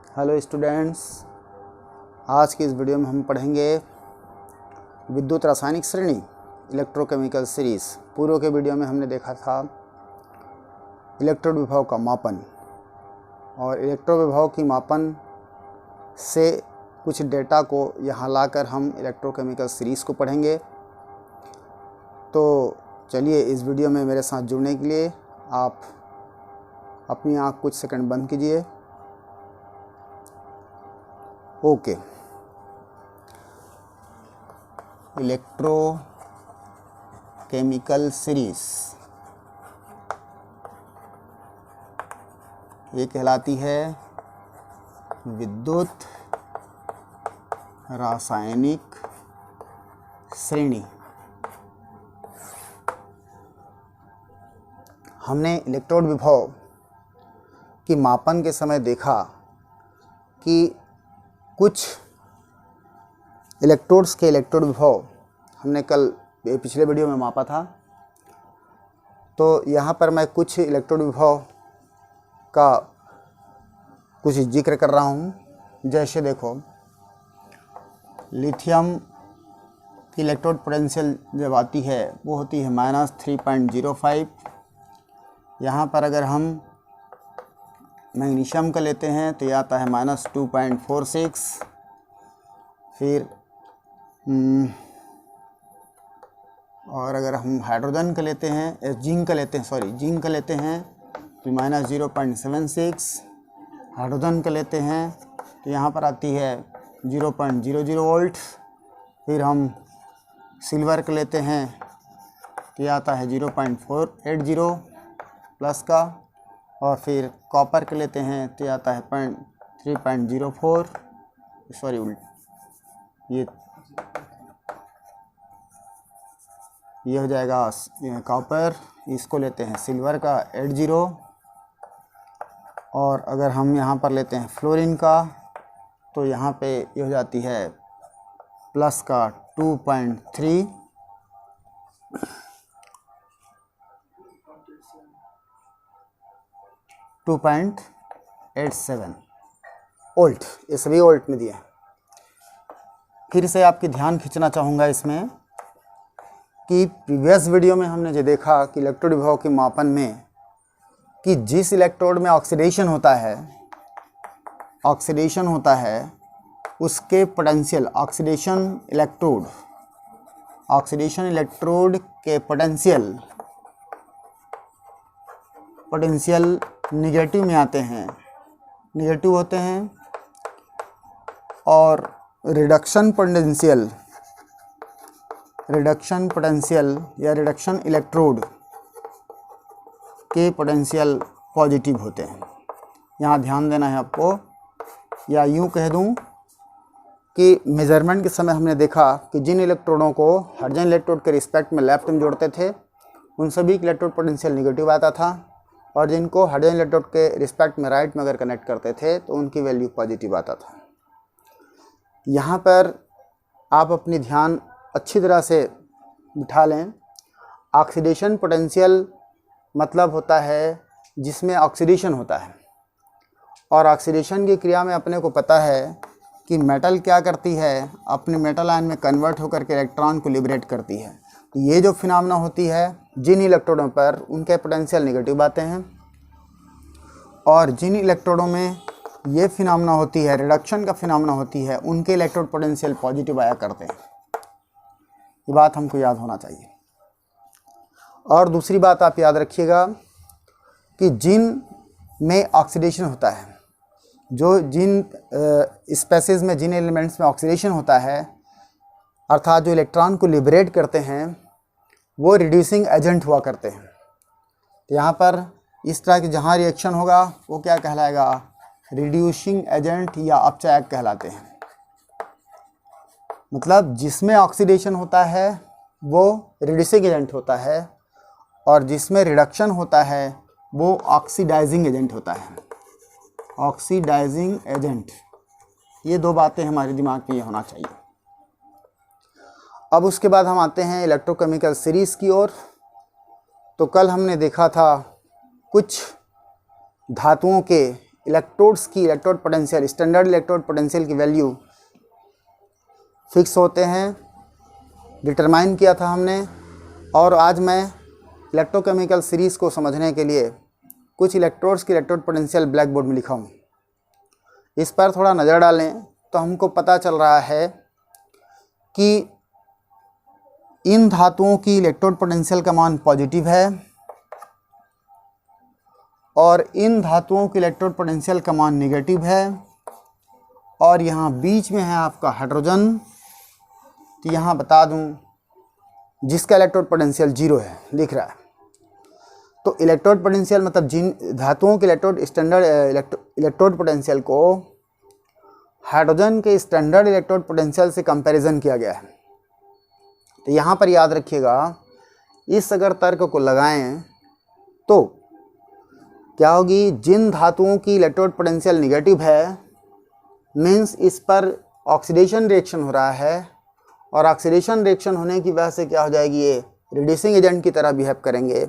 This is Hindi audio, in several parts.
हेलो स्टूडेंट्स, आज की इस वीडियो में हम पढ़ेंगे विद्युत रासायनिक श्रेणी इलेक्ट्रोकेमिकल सीरीज़। पूर्व के वीडियो में हमने देखा था इलेक्ट्रोड विभव का मापन, और इलेक्ट्रोड विभव की मापन से कुछ डेटा को यहाँ लाकर हम इलेक्ट्रोकेमिकल सीरीज़ को पढ़ेंगे। तो चलिए, इस वीडियो में मेरे साथ जुड़ने के लिए आप अपनी आँख कुछ सेकंड बंद कीजिए। ओके, इलेक्ट्रोकेमिकल सीरीज ये कहलाती है विद्युत रासायनिक श्रेणी। हमने इलेक्ट्रोड विभव की मापन के समय देखा कि कुछ इलेक्ट्रोड्स के इलेक्ट्रोड विभव हमने कल पिछले वीडियो में मापा था। तो यहाँ पर मैं कुछ इलेक्ट्रोड विभव का कुछ जिक्र कर रहा हूँ। जैसे देखो, लिथियम की इलेक्ट्रोड पोटेंशियल जब आती है वो होती है -3.05। यहाँ पर अगर हम मैग्नीशियम का लेते हैं तो ये आता है -2.46। फिर और अगर हम हाइड्रोजन का लेते हैं, जिंक का लेते हैं तो -0.76। हाइड्रोजन का लेते हैं तो यहाँ पर आती है 0.00 वोल्ट। फिर हम सिल्वर का लेते हैं तो ये आता है 0.480 प्लस का। और फिर कॉपर के लेते हैं तो आता है 3.04, सॉरी ये हो जाएगा कॉपर। इसको लेते हैं सिल्वर का 80। और अगर हम यहाँ पर लेते हैं फ्लोरीन का तो यहाँ पे ये हो जाती है प्लस का 2.3। वोल्ट, ये सभी वोल्ट में दिए हैं। फिर से आपकी ध्यान खींचना चाहूँगा इसमें कि प्रीवियस वीडियो में हमने जो देखा कि इलेक्ट्रोड विभव के मापन में कि जिस इलेक्ट्रोड में ऑक्सीडेशन होता है उसके पोटेंशियल ऑक्सीडेशन इलेक्ट्रोड के पोटेंशियल निगेटिव में आते हैं, निगेटिव होते हैं। और रिडक्शन पोटेंशियल या रिडक्शन इलेक्ट्रोड के पोटेंशियल पॉजिटिव होते हैं। यहाँ ध्यान देना है आपको, या यूँ कह दूँ कि मेजरमेंट के समय हमने देखा कि जिन इलेक्ट्रोडों को हाइड्रोजन इलेक्ट्रोड के रिस्पेक्ट में लेफ्ट में जोड़ते थे उन सभी के इलेक्ट्रोड पोटेंशियल निगेटिव आता था, और जिनको हाइड्रोजन इलेक्ट्रोड के रिस्पेक्ट में राइट में अगर कनेक्ट करते थे तो उनकी वैल्यू पॉजिटिव आता था। यहाँ पर आप अपनी ध्यान अच्छी तरह से बिठा लें। ऑक्सीडेशन पोटेंशियल मतलब होता है जिसमें ऑक्सीडेशन होता है, और ऑक्सीडेशन की क्रिया में अपने को पता है कि मेटल क्या करती है, अपने मेटल आयन में कन्वर्ट होकर के इलेक्ट्रॉन को लिबरेट करती है। तो ये जो फिनोमेना होती है जिन इलेक्ट्रोडों पर उनके पोटेंशियल नेगेटिव आते हैं, और जिन इलेक्ट्रोडों में ये फिनोमेना होती है, रिडक्शन का फिनोमेना होती है, उनके इलेक्ट्रोड पोटेंशियल पॉजिटिव आया करते हैं। ये बात हमको याद होना चाहिए। और दूसरी बात आप याद रखिएगा कि जिन में ऑक्सीडेशन होता है, जिन स्पेसीज में, जिन एलिमेंट्स में ऑक्सीडेशन होता है, अर्थात जो इलेक्ट्रॉन को लिबरेट करते हैं, वो रिड्यूसिंग एजेंट हुआ करते हैं। तो यहाँ पर इस तरह की जहाँ रिएक्शन होगा वो क्या कहलाएगा, रिड्यूसिंग एजेंट या अपचायक कहलाते हैं। मतलब जिसमें ऑक्सीडेशन होता है वो रिड्यूसिंग एजेंट होता है, और जिसमें रिडक्शन होता है वो ऑक्सीडाइजिंग एजेंट होता है। ऑक्सीडाइजिंग एजेंट, ये दो बातें हमारे दिमाग में ये होना चाहिए। अब उसके बाद हम आते हैं इलेक्ट्रोकेमिकल सीरीज़ की ओर। तो कल हमने देखा था कुछ धातुओं के इलेक्ट्रोड्स की electrode potential, standard electrode potential की वैल्यू फिक्स होते हैं, डिटरमाइन किया था हमने। और आज मैं इलेक्ट्रोकेमिकल सीरीज़ को समझने के लिए कुछ इलेक्ट्रोड्स की इलेक्ट्रोड पोटेंशियल ब्लैक बोर्ड में लिखा हूँ। इस पर थोड़ा नज़र डालें तो हमको पता चल रहा है कि इन धातुओं की इलेक्ट्रोड पोटेंशियल का मान पॉजिटिव है और इन धातुओं की इलेक्ट्रोड पोटेंशियल का मान नेगेटिव है। और यहाँ बीच में है आपका हाइड्रोजन, तो यहाँ बता दूँ जिसका इलेक्ट्रोड पोटेंशियल 0 है, लिख रहा है। तो इलेक्ट्रोड पोटेंशियल मतलब जिन धातुओं के इलेक्ट्रोड स्टैंडर्ड इलेक्ट्रोड पोटेंशियल को हाइड्रोजन के स्टैंडर्ड इलेक्ट्रोड पोटेंशियल से कंपैरिजन किया गया है। तो यहाँ पर याद रखिएगा, इस अगर तर्क को लगाएं तो क्या होगी, जिन धातुओं की इलेक्ट्रोड पोटेंशियल निगेटिव है मीन्स इस पर ऑक्सीडेशन रिएक्शन हो रहा है, और ऑक्सीडेशन रिएक्शन होने की वजह से क्या हो जाएगी, ये रिड्यूसिंग एजेंट की तरह बिहेव करेंगे।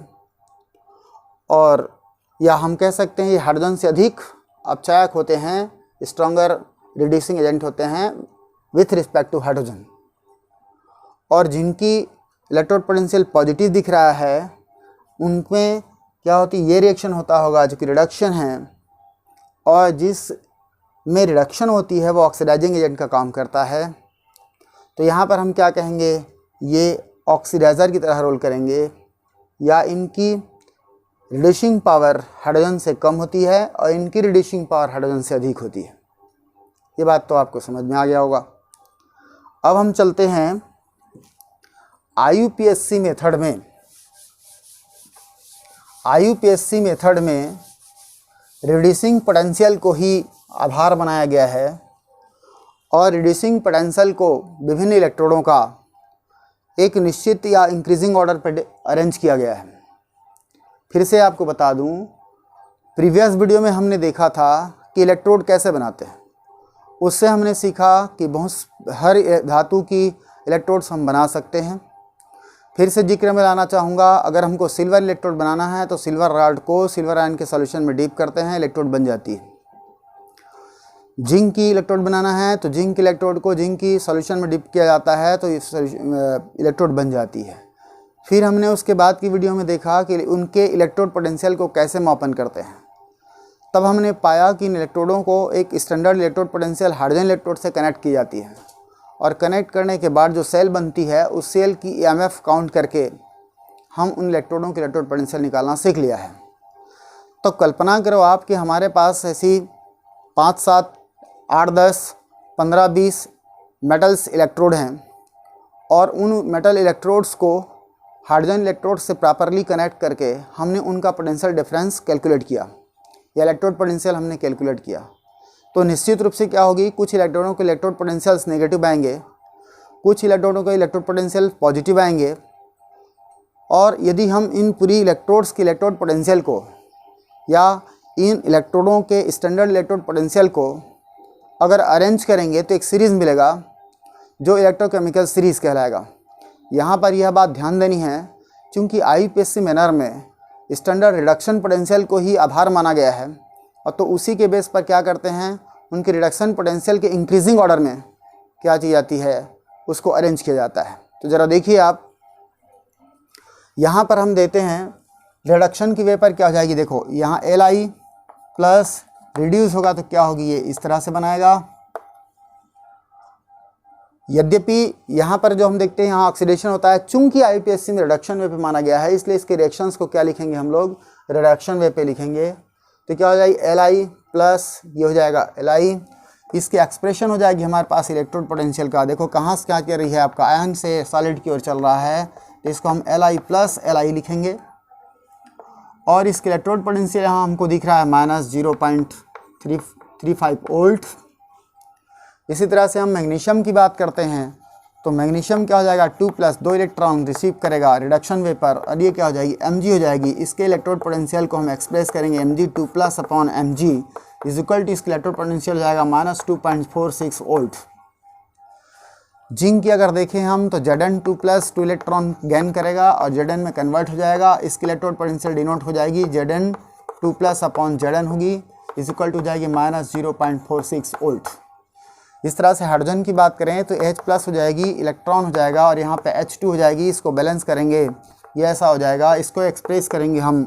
और या हम कह सकते हैं ये हाइड्रोजन से अधिक अपचायक होते हैं, स्ट्रॉन्गर रिड्यूसिंग एजेंट होते हैं विथ रिस्पेक्ट टू हाइड्रोजन। और जिनकी इलेक्ट्रोड पोटेंशियल पॉजिटिव दिख रहा है उनमें क्या होती है, ये रिएक्शन होता होगा जो कि रिडक्शन है, और जिस में रिडक्शन होती है वो ऑक्सीडाइजिंग एजेंट का काम करता है। तो यहाँ पर हम क्या कहेंगे, ये ऑक्सीडाइज़र की तरह रोल करेंगे, या इनकी रिड्यूसिंग पावर हाइड्रोजन से कम होती है और इनकी रिड्यूसिंग पावर हाइड्रोजन से अधिक होती है। ये बात तो आपको समझ में आ गया होगा। अब हम चलते हैं IUPAC मेथड में। IUPAC मेथड में रिड्यूसिंग पोटेंशियल को ही आधार बनाया गया है और रिड्यूसिंग पोटेंशियल को विभिन्न इलेक्ट्रोडों का एक निश्चित या इंक्रीजिंग ऑर्डर पर अरेंज किया गया है। फिर से आपको बता दूं, प्रीवियस वीडियो में हमने देखा था कि इलेक्ट्रोड कैसे बनाते हैं। उससे हमने सीखा कि हर धातु की इलेक्ट्रोड्स हम बना सकते हैं। फिर से जिक्र में लाना चाहूँगा, अगर हमको सिल्वर इलेक्ट्रोड बनाना है तो सिल्वर रॉड को सिल्वर आयन के सॉल्यूशन में डीप करते हैं, इलेक्ट्रोड बन जाती है। जिंक की इलेक्ट्रोड बनाना है तो जिंक इलेक्ट्रोड को जिंक की सॉल्यूशन में डिप किया जाता है तो इलेक्ट्रोड बन जाती है। फिर हमने उसके बाद की वीडियो में देखा कि उनके इलेक्ट्रोड पोटेंशियल को कैसे मापन करते हैं। तब हमने पाया कि इन इलेक्ट्रोडों को एक standard electrode potential hydrogen electrode से कनेक्ट की जाती है, और कनेक्ट करने के बाद जो सेल बनती है उस सेल की EMF काउंट करके हम उन इलेक्ट्रोडों की इलेक्ट्रोड पोटेंशियल निकालना सीख लिया है। तो कल्पना करो आप कि हमारे पास ऐसी 5, 7, 8, 10, 15, 20 मेटल्स इलेक्ट्रोड हैं, और उन मेटल इलेक्ट्रोड्स को हाइड्रोजन इलेक्ट्रोड से प्रॉपरली कनेक्ट करके हमने उनका पोटेंशियल डिफरेंस कैलकुलेट किया, या इलेक्ट्रोड पोटेंशियल हमने कैलकुलेट किया। तो निश्चित रूप से क्या होगी, कुछ इलेक्ट्रोडों के इलेक्ट्रोड पोटेंशियल्स नेगेटिव आएंगे, कुछ इलेक्ट्रोडों के इलेक्ट्रोड पोटेंशियल पॉजिटिव आएंगे। और यदि हम इन पूरी इलेक्ट्रोड्स की इलेक्ट्रोड पोटेंशियल को या इन इलेक्ट्रोडों के स्टैंडर्ड इलेक्ट्रोड पोटेंशियल को अगर अरेंज करेंगे तो एक सीरीज़ मिलेगा जो इलेक्ट्रोकेमिकल सीरीज़ कहलाएगा। यहाँ पर यह बात ध्यान देनी है, क्योंकि IUPAC मैनर में स्टैंडर्ड रिडक्शन पोटेंशियल को ही आधार माना गया है, और तो उसी के बेस पर क्या करते हैं, उनके रिडक्शन पोटेंशियल के इंक्रीजिंग ऑर्डर में क्या चीज़ आती है, उसको अरेंज किया जाता है। तो ज़रा देखिए आप, यहाँ पर हम देते हैं रिडक्शन की वे पर क्या हो जाएगी, देखो यहाँ Li प्लस रिड्यूस होगा तो क्या होगी, ये इस तरह से बनाएगा। यद्यपि यहाँ पर जो हम देखते हैं यहाँ ऑक्सीडेशन होता है, चूंकि IUPAC में रिडक्शन वे पे माना गया है इसलिए इसके रिएक्शंस को क्या लिखेंगे हम लोग, रिडक्शन वे पे लिखेंगे। तो क्या हो जाएगी Li प्लस ये हो जाएगा Li, इसकी एक्सप्रेशन हो जाएगी हमारे पास इलेक्ट्रोड पोटेंशियल का। देखो कहाँ से क्या कर रही है, आपका आयन से सॉलिड की ओर चल रहा है, तो इसको हम Li प्लस Li लिखेंगे। और इसके इलेक्ट्रोड पोटेंशियल यहाँ हमको दिख रहा है -0.335 वोल्ट। इसी तरह से हम मैग्नीशियम की बात करते हैं तो मैग्नीशियम क्या हो जाएगा, 2 + 2 इलेक्ट्रॉन रिसीव करेगा रिडक्शन वे पर, और ये क्या हो जाएगी Mg हो जाएगी। इसके इलेक्ट्रोड पोटेंशियल को हम एक्सप्रेस करेंगे Mg2+/Mg इज इक्वल टू इसका इलेक्ट्रोड पोटेंशियल हो जाएगा -2.46 वोल्ट। जिंक की अगर देखें हम तो Zn 2+2 इलेक्ट्रॉन गेन करेगा और Zn में कन्वर्ट हो जाएगा, इसकी इलेक्ट्रोड पोटेंशियल डिनोट हो जाएगी Zn 2+/Zn होगी। इज इक्वल टू हो जाएगी -0.46 वोल्ट। इस तरह से हाइड्रोजन की बात करें तो H+ हो जाएगी, इलेक्ट्रॉन हो जाएगा और यहाँ पे H2 हो जाएगी। इसको बैलेंस करेंगे, ये ऐसा हो जाएगा। इसको एक्सप्रेस करेंगे हम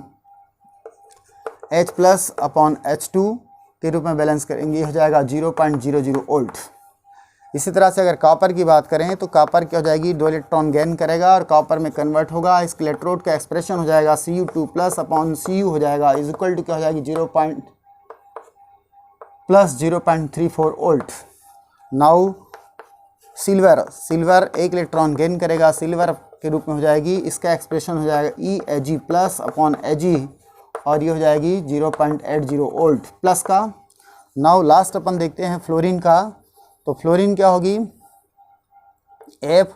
H+/H2 के रूप में बैलेंस करेंगे, ये हो जाएगा 0.00 वोल्ट। इसी तरह से अगर कॉपर की बात करें तो कॉपर क्या हो जाएगी, 2 इलेक्ट्रॉन गेन करेगा और कॉपर में कन्वर्ट होगा। इस इलेक्ट्रोड का एक्सप्रेशन हो जाएगा Cu2+/Cu हो जाएगा इज इक्वल टू क्या हो जाएगी 0.34 volt. Now silver 1 electron gain करेगा, सिल्वर के रूप में हो जाएगी। इसका एक्सप्रेशन हो जाएगा EAg+/Ag और ये हो जाएगी 0.80 वोल्ट प्लस का। नाउ लास्ट अपन देखते हैं फ्लोरीन का। तो फ्लोरीन क्या होगी, F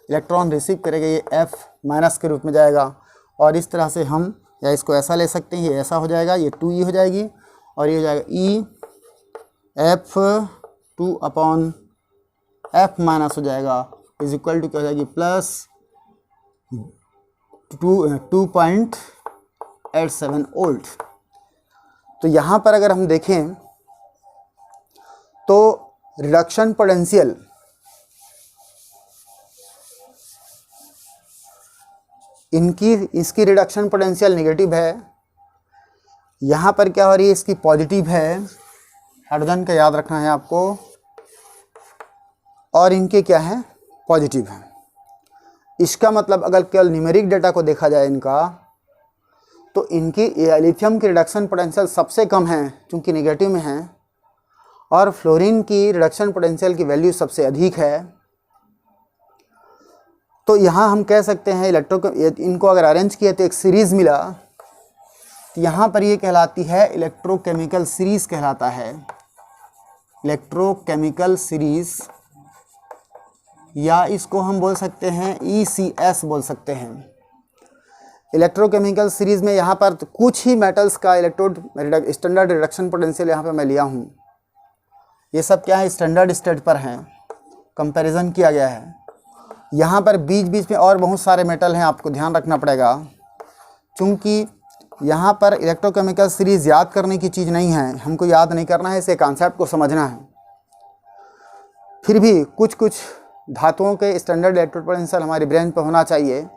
इलेक्ट्रॉन रिसीव करेगा, ये F- के रूप में जाएगा और इस तरह से हम या इसको ऐसा ले सकते हैं, ये ऐसा हो जाएगा, ये 2E हो जाएगी और ये हो जाएगा EF2/F- हो जाएगा इज इक्वल टू क्या हो जाएगी +2.87 वोल्ट। तो यहाँ पर अगर हम देखें तो रिडक्शन पोटेंशियल इसकी रिडक्शन पोटेंशियल नेगेटिव है। यहाँ पर क्या हो रही है, इसकी पॉजिटिव है। हाइड्रोजन का याद रखना है आपको, और इनके क्या है, पॉजिटिव है। इसका मतलब अगर केवल न्यूमेरिक डेटा को देखा जाए इनका, तो इनकी लिथियम की रिडक्शन पोटेंशियल सबसे कम है क्योंकि नेगेटिव में है, और फ्लोरीन की रिडक्शन पोटेंशियल की वैल्यू सबसे अधिक है। तो यहाँ हम कह सकते हैं इनको अगर अरेंज किया तो एक सीरीज़ मिला, तो यहाँ पर ये कहलाती है इलेक्ट्रोकेमिकल सीरीज़ कहलाता है। इलेक्ट्रोकेमिकल सीरीज़, या इसको हम बोल सकते हैं ECS बोल सकते हैं। इलेक्ट्रोकेमिकल सीरीज़ में यहाँ पर तो कुछ ही मेटल्स का इलेक्ट्रोड स्टैंडर्ड रिडक्शन पोटेंशियल यहाँ पे मैं लिया हूँ। ये सब क्या है, स्टैंडर्ड स्टेट पर हैं, कंपैरिजन किया गया है। यहाँ पर बीच बीच में और बहुत सारे मेटल हैं, आपको ध्यान रखना पड़ेगा, क्योंकि यहाँ पर इलेक्ट्रोकेमिकल सीरीज़ याद करने की चीज़ नहीं है, हमको याद नहीं करना है, इसे कॉन्सेप्ट को समझना है। फिर भी कुछ कुछ धातुओं के स्टैंडर्ड इलेक्ट्रोड पोटेंशियल हमारी ब्रेन पर होना चाहिए,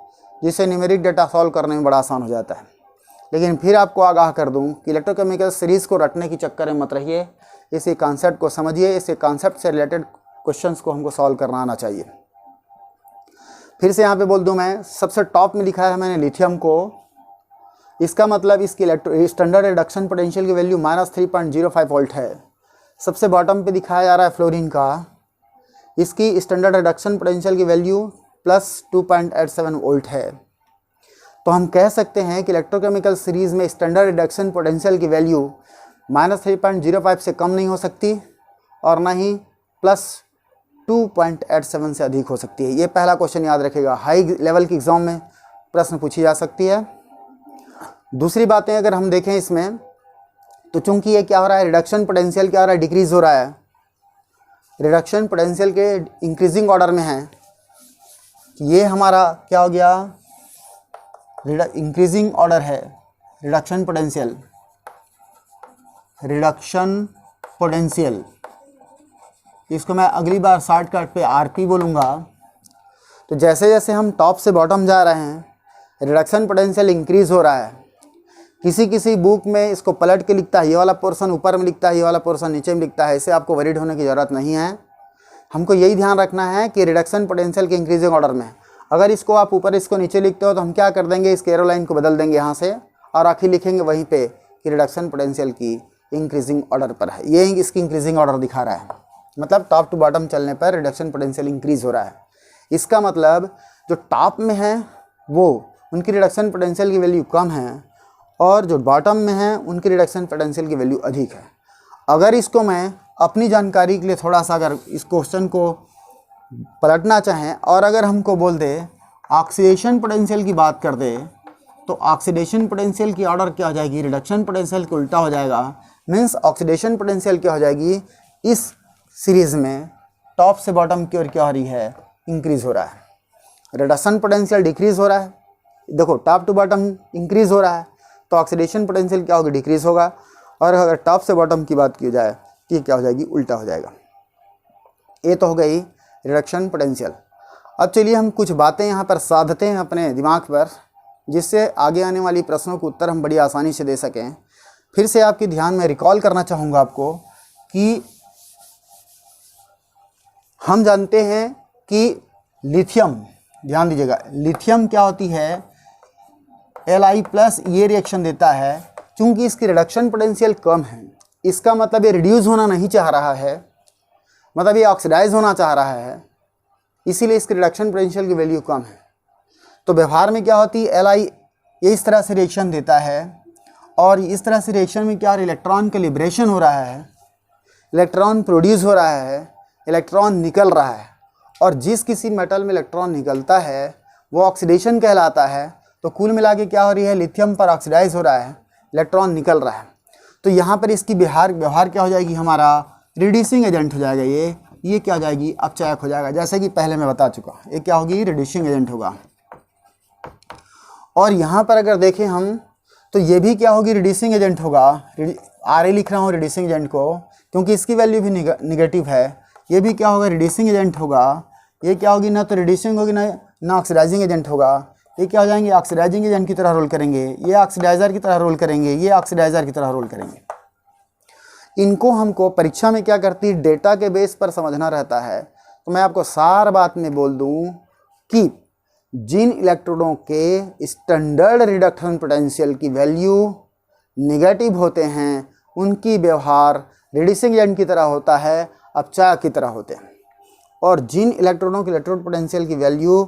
जिससे न्यूमेरिक डेटा सॉल्व करने में बड़ा आसान हो जाता है। लेकिन फिर आपको आगाह कर दूं कि इलेक्ट्रोकेमिकल सीरीज़ को रटने की चक्कर में मत रहिए, इसी कॉन्सेप्ट को समझिए, इसी कॉन्सेप्ट से रिलेटेड क्वेश्चंस को हमको सॉल्व करना आना चाहिए। फिर से यहाँ पे बोल दूं, मैं सबसे टॉप में लिखा है मैंने लिथियम को, इसका मतलब इसकी स्टैंडर्ड रिडक्शन पोटेंशियल की वैल्यू -3.05 वोल्ट है। सबसे बॉटम पे दिखाया जा रहा है फ्लोरीन का, इसकी स्टैंडर्ड रिडक्शन पोटेंशियल की वैल्यू +2.87 वोल्ट है। तो हम कह सकते हैं कि इलेक्ट्रोकेमिकल सीरीज़ में स्टैंडर्ड रिडक्शन पोटेंशियल की वैल्यू -3.05 से कम नहीं हो सकती और ना ही +2.87 से अधिक हो सकती है। ये पहला क्वेश्चन याद रखेगा, हाई लेवल की एग्जाम में प्रश्न पूछी जा सकती है। दूसरी बातें अगर हम देखें इसमें, तो चूंकि ये क्या हो रहा है, रिडक्शन पोटेंशियल क्या हो रहा है, डिक्रीज हो रहा है। रिडक्शन पोटेंशियल के इंक्रीजिंग ऑर्डर में है, ये हमारा क्या हो गया, इंक्रीजिंग ऑर्डर है रिडक्शन पोटेंशियल। इसको मैं अगली बार शॉर्टकट पे RP बोलूँगा। तो जैसे जैसे हम टॉप से बॉटम जा रहे हैं, रिडक्शन पोटेंशियल इंक्रीज हो रहा है। किसी किसी बुक में इसको पलट के लिखता है, ये वाला पोर्शन ऊपर में लिखता है, ये वाला पोर्शन नीचे में लिखता है। इससे आपको वरीड होने की ज़रूरत नहीं है। हमको यही ध्यान रखना है कि रिडक्शन पोटेंशियल के इंक्रीजिंग ऑर्डर में, अगर इसको आप ऊपर इसको नीचे लिखते हो तो हम क्या कर देंगे, इस एरो लाइन को बदल देंगे यहाँ से और आखिर लिखेंगे वहीं पे कि रिडक्शन पोटेंशियल की इंक्रीजिंग ऑर्डर पर है। ये इसकी इंक्रीजिंग ऑर्डर दिखा रहा है, मतलब टॉप टू बॉटम चलने पर रिडक्शन पोटेंशियल इंक्रीज हो रहा है। इसका मतलब जो टॉप में है वो उनकी रिडक्शन पोटेंशियल की वैल्यू कम है, और जो बॉटम में है उनकी रिडक्शन पोटेंशियल की वैल्यू अधिक है। अगर इसको मैं अपनी जानकारी के लिए थोड़ा सा अगर इस क्वेश्चन को पलटना चाहें और अगर हमको बोल दे ऑक्सीडेशन पोटेंशियल की बात कर दे, तो ऑक्सीडेशन पोटेंशियल की ऑर्डर क्या हो जाएगी, रिडक्शन पोटेंशियल के उल्टा हो जाएगा। मीन्स ऑक्सीडेशन पोटेंशियल क्या हो जाएगी, इस सीरीज़ में टॉप से बॉटम की ओर क्या हो रही है, इंक्रीज हो रहा है। रिडक्शन पोटेंशियल डिक्रीज हो रहा है, देखो टॉप टू बॉटम इंक्रीज हो रहा है, तो ऑक्सीडेशन पोटेंशियल क्या होगा, डिक्रीज होगा। और अगर टॉप से बॉटम की बात की जाए तो ये क्या हो जाएगी, उल्टा हो जाएगा। ये तो हो गई रिडक्शन पोटेंशियल। अब चलिए हम कुछ बातें यहाँ पर साधते हैं अपने दिमाग पर, जिससे आगे आने वाली प्रश्नों के उत्तर हम बड़ी आसानी से दे सकें। फिर से आपके ध्यान में रिकॉल करना चाहूँगा आपको कि हम जानते हैं कि लिथियम, ध्यान दीजिएगा, लिथियम क्या होती है, Li+ ये रिएक्शन देता है। चूंकि इसकी रिडक्शन पोटेंशियल कम है, इसका मतलब ये रिड्यूस होना नहीं चाह रहा है, मतलब ये ऑक्सीडाइज होना चाह रहा है, इसीलिए इसकी रिडक्शन पोटेंशियल की वैल्यू कम है। तो व्यवहार में क्या होती है, Li ये इस तरह से रिएक्शन देता है और इस तरह से रिएक्शन में क्या, इलेक्ट्रॉन का लिबरेशन हो रहा है, इलेक्ट्रॉन प्रोड्यूस हो रहा है, इलेक्ट्रॉन निकल रहा है। और जिस किसी मेटल में इलेक्ट्रॉन निकलता है वो ऑक्सीडेशन कहलाता है। तो कुल मिला के क्या हो रही है, लिथियम पर ऑक्सीडाइज हो रहा है, इलेक्ट्रॉन निकल रहा है। तो यहाँ पर इसकी व्यवहार क्या हो जाएगी, हमारा रिड्यूसिंग एजेंट हो जाएगा। ये क्या हो जाएगी, अपचायक हो जाएगा। जैसे कि पहले मैं बता चुका, ये क्या होगी, रिड्यूसिंग एजेंट होगा। और यहाँ पर अगर देखें हम तो ये भी क्या होगी, रिड्यूसिंग एजेंट होगा। Ra लिख रहा हूँ रिड्यूसिंग एजेंट को, क्योंकि इसकी वैल्यू भी निगेटिव है। ये भी क्या होगा, रिड्यूसिंग एजेंट होगा। ये क्या होगी, ना तो रिड्यूसिंग होगी ना ऑक्सीडाइजिंग एजेंट होगा। ये क्या हो जाएंगे, ऑक्सीडाइजिंग एजेंट की तरह रोल करेंगे, ये ऑक्सीडाइज़र की तरह रोल करेंगे, ये ऑक्सीडाइज़र की तरह रोल करेंगे। इनको हमको परीक्षा में क्या करती है, डेटा के बेस पर समझना रहता है। तो मैं आपको सार बात में बोल दूं कि जिन इलेक्ट्रोडों के स्टैंडर्ड रिडक्शन पोटेंशियल की वैल्यू नेगेटिव होते हैं, उनकी व्यवहार रिड्यूसिंग एजेंट की तरह होता है, अपचायक की तरह होते हैं। और जिन इलेक्ट्रोडों के इलेक्ट्रोड पोटेंशियल की वैल्यू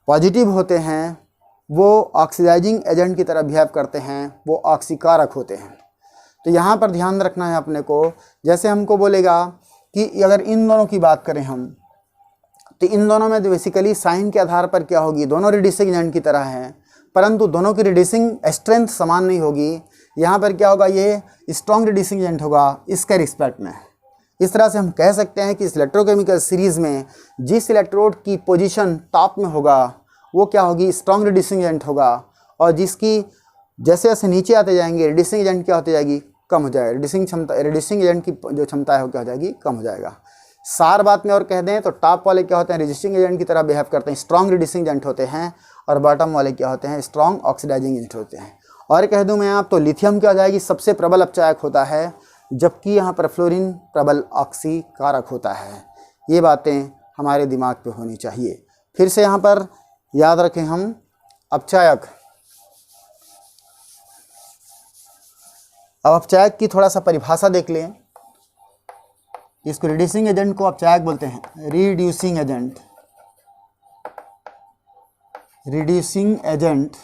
पॉजिटिव होते हैं, वो ऑक्सीडाइजिंग एजेंट की तरह बिहेव करते हैं, वो ऑक्सीकारक होते हैं। तो यहाँ पर ध्यान रखना है अपने को। जैसे हमको बोलेगा कि अगर इन दोनों की बात करें हम, तो इन दोनों में बेसिकली साइन के आधार पर क्या होगी, दोनों रिड्यूसिंग एजेंट की तरह हैं, परंतु दोनों की रिड्यूसिंग स्ट्रेंथ समान नहीं होगी। यहाँ पर क्या होगा, ये स्ट्रॉन्ग रिड्यूसिंग एजेंट होगा इसके रिस्पेक्ट में। इस तरह से हम कह सकते हैं कि इस इलेक्ट्रोकेमिकल सीरीज़ में जिस इलेक्ट्रोड की पोजीशन टॉप में होगा वो क्या होगी, स्ट्रॉन्ग रिड्यूसिंग एजेंट होगा। और जिसकी जैसे जैसे नीचे आते जाएंगे रिड्यूसिंग एजेंट क्या होती जाएगी, कम हो जाएगा। रिड्यूसिंग एजेंट की जो क्षमता है वो क्या हो जाएगी, कम हो जाएगा। सार बात में और कह दें तो टॉप वाले क्या होते हैं, रिड्यूसिंग एजेंट की तरह बिहेव करते हैं, स्ट्रॉन्ग रिड्यूसिंग एजेंट होते हैं। और बॉटम वाले क्या होते हैं, स्ट्रॉन्ग ऑक्सीडाइजिंग एजेंट होते हैं। और कह दूं मैं आप, तो लिथियम क्या हो जाएगी, सबसे प्रबल अपचायक होता है, जबकि यहाँ पर फ्लोरीन प्रबल ऑक्सीकारक होता है। ये बातें हमारे दिमाग पे होनी चाहिए। फिर से यहाँ पर याद रखें हम, अपचायक, अब अपचायक की थोड़ा सा परिभाषा देख लें। इसको रिड्यूसिंग एजेंट को अपचायक बोलते हैं, रिड्यूसिंग एजेंट। रिड्यूसिंग एजेंट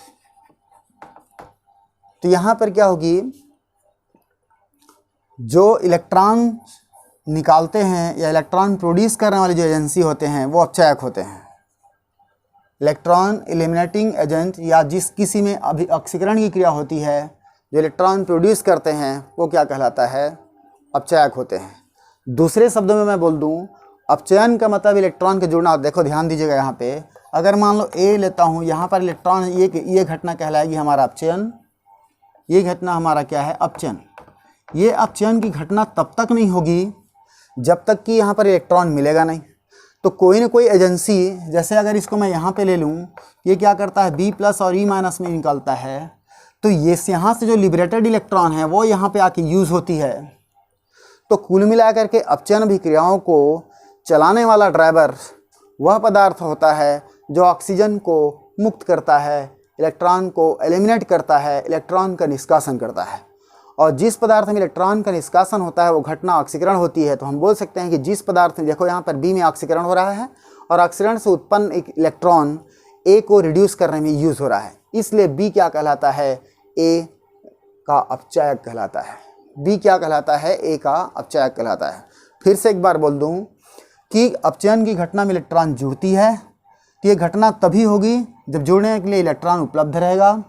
तो यहाँ पर क्या होगी, जो इलेक्ट्रॉन निकालते हैं या इलेक्ट्रॉन प्रोड्यूस करने वाली जो एजेंसी होते हैं वो अपचायक होते हैं। इलेक्ट्रॉन एलिमिनेटिंग एजेंट या जिस किसी में अभी ऑक्सीकरण की क्रिया होती है, जो इलेक्ट्रॉन प्रोड्यूस करते हैं वो क्या कहलाता है, अपचायक होते हैं। दूसरे शब्दों में मैं बोल दूं, अपचयन का मतलब इलेक्ट्रॉन के जुड़ना। देखो ध्यान दीजिएगा, यहाँ पे अगर मान लो ए लेता हूँ, यहाँ पर इलेक्ट्रॉन, ये घटना कहलाएगी हमारा अपचयन, ये घटना हमारा क्या है, अपचयन। ये अपचयन की घटना तब तक नहीं होगी जब तक कि यहाँ पर इलेक्ट्रॉन मिलेगा नहीं। तो कोई ना कोई एजेंसी, जैसे अगर इसको मैं यहाँ पे ले लूँ, ये क्या करता है, B+ और E- में निकलता है। तो ये यहाँ से जो लिबरेटेड इलेक्ट्रॉन है वो यहाँ पे आके यूज़ होती है। तो कुल मिलाकर के अपचयन अभिक्रियाओं को चलाने वाला ड्राइवर वह पदार्थ होता है जो ऑक्सीजन को मुक्त करता है, इलेक्ट्रॉन को एलिमिनेट करता है, इलेक्ट्रॉन का निष्कासन करता है। और जिस पदार्थ में इलेक्ट्रॉन का निष्कासन होता है वो घटना ऑक्सीकरण होती है। तो हम बोल सकते हैं कि जिस पदार्थ में, देखो यहाँ पर बी में ऑक्सीकरण हो रहा है और ऑक्सीकरण से उत्पन्न एक इलेक्ट्रॉन ए को रिड्यूस करने में यूज़ हो रहा है, इसलिए बी क्या कहलाता है, ए का अपचायक कहलाता है। बी क्या कहलाता है, ए का अपचायक कहलाता है। फिर से एक बार बोल दूँ कि अपचयन की घटना में इलेक्ट्रॉन जुड़ती है, तो ये घटना तभी होगी जब जुड़ने के लिए इलेक्ट्रॉन उपलब्ध रहेगा।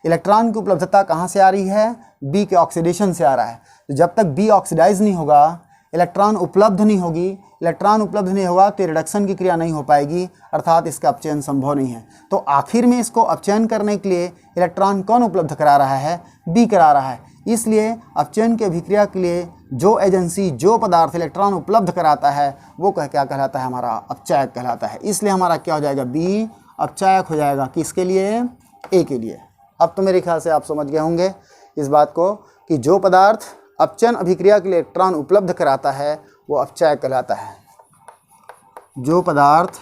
इलेक्ट्रॉन की उपलब्धता कहाँ से आ रही है, बी के ऑक्सीडेशन से आ रहा है। तो जब तक बी ऑक्सीडाइज नहीं होगा, इलेक्ट्रॉन उपलब्ध नहीं होगी, इलेक्ट्रॉन उपलब्ध नहीं होगा तो रिडक्शन की क्रिया नहीं हो पाएगी, अर्थात इसका अपचयन संभव नहीं है। तो आखिर में इसको अपचयन करने के लिए इलेक्ट्रॉन कौन उपलब्ध करा रहा है, बी करा रहा है। इसलिए अपचयन की अभिक्रिया के लिए जो एजेंसी, जो पदार्थ इलेक्ट्रॉन उपलब्ध कराता है वो क्या कहलाता है, हमारा अपचायक कहलाता है। इसलिए हमारा क्या हो जाएगा, बी अपचायक हो जाएगा। किसके लिए, ए के लिए। अब तो मेरे ख्याल से आप समझ गए होंगे इस बात को कि जो पदार्थ अपचयन अभिक्रिया के लिए इलेक्ट्रॉन उपलब्ध कराता है वो अपचायक कहलाता है। जो पदार्थ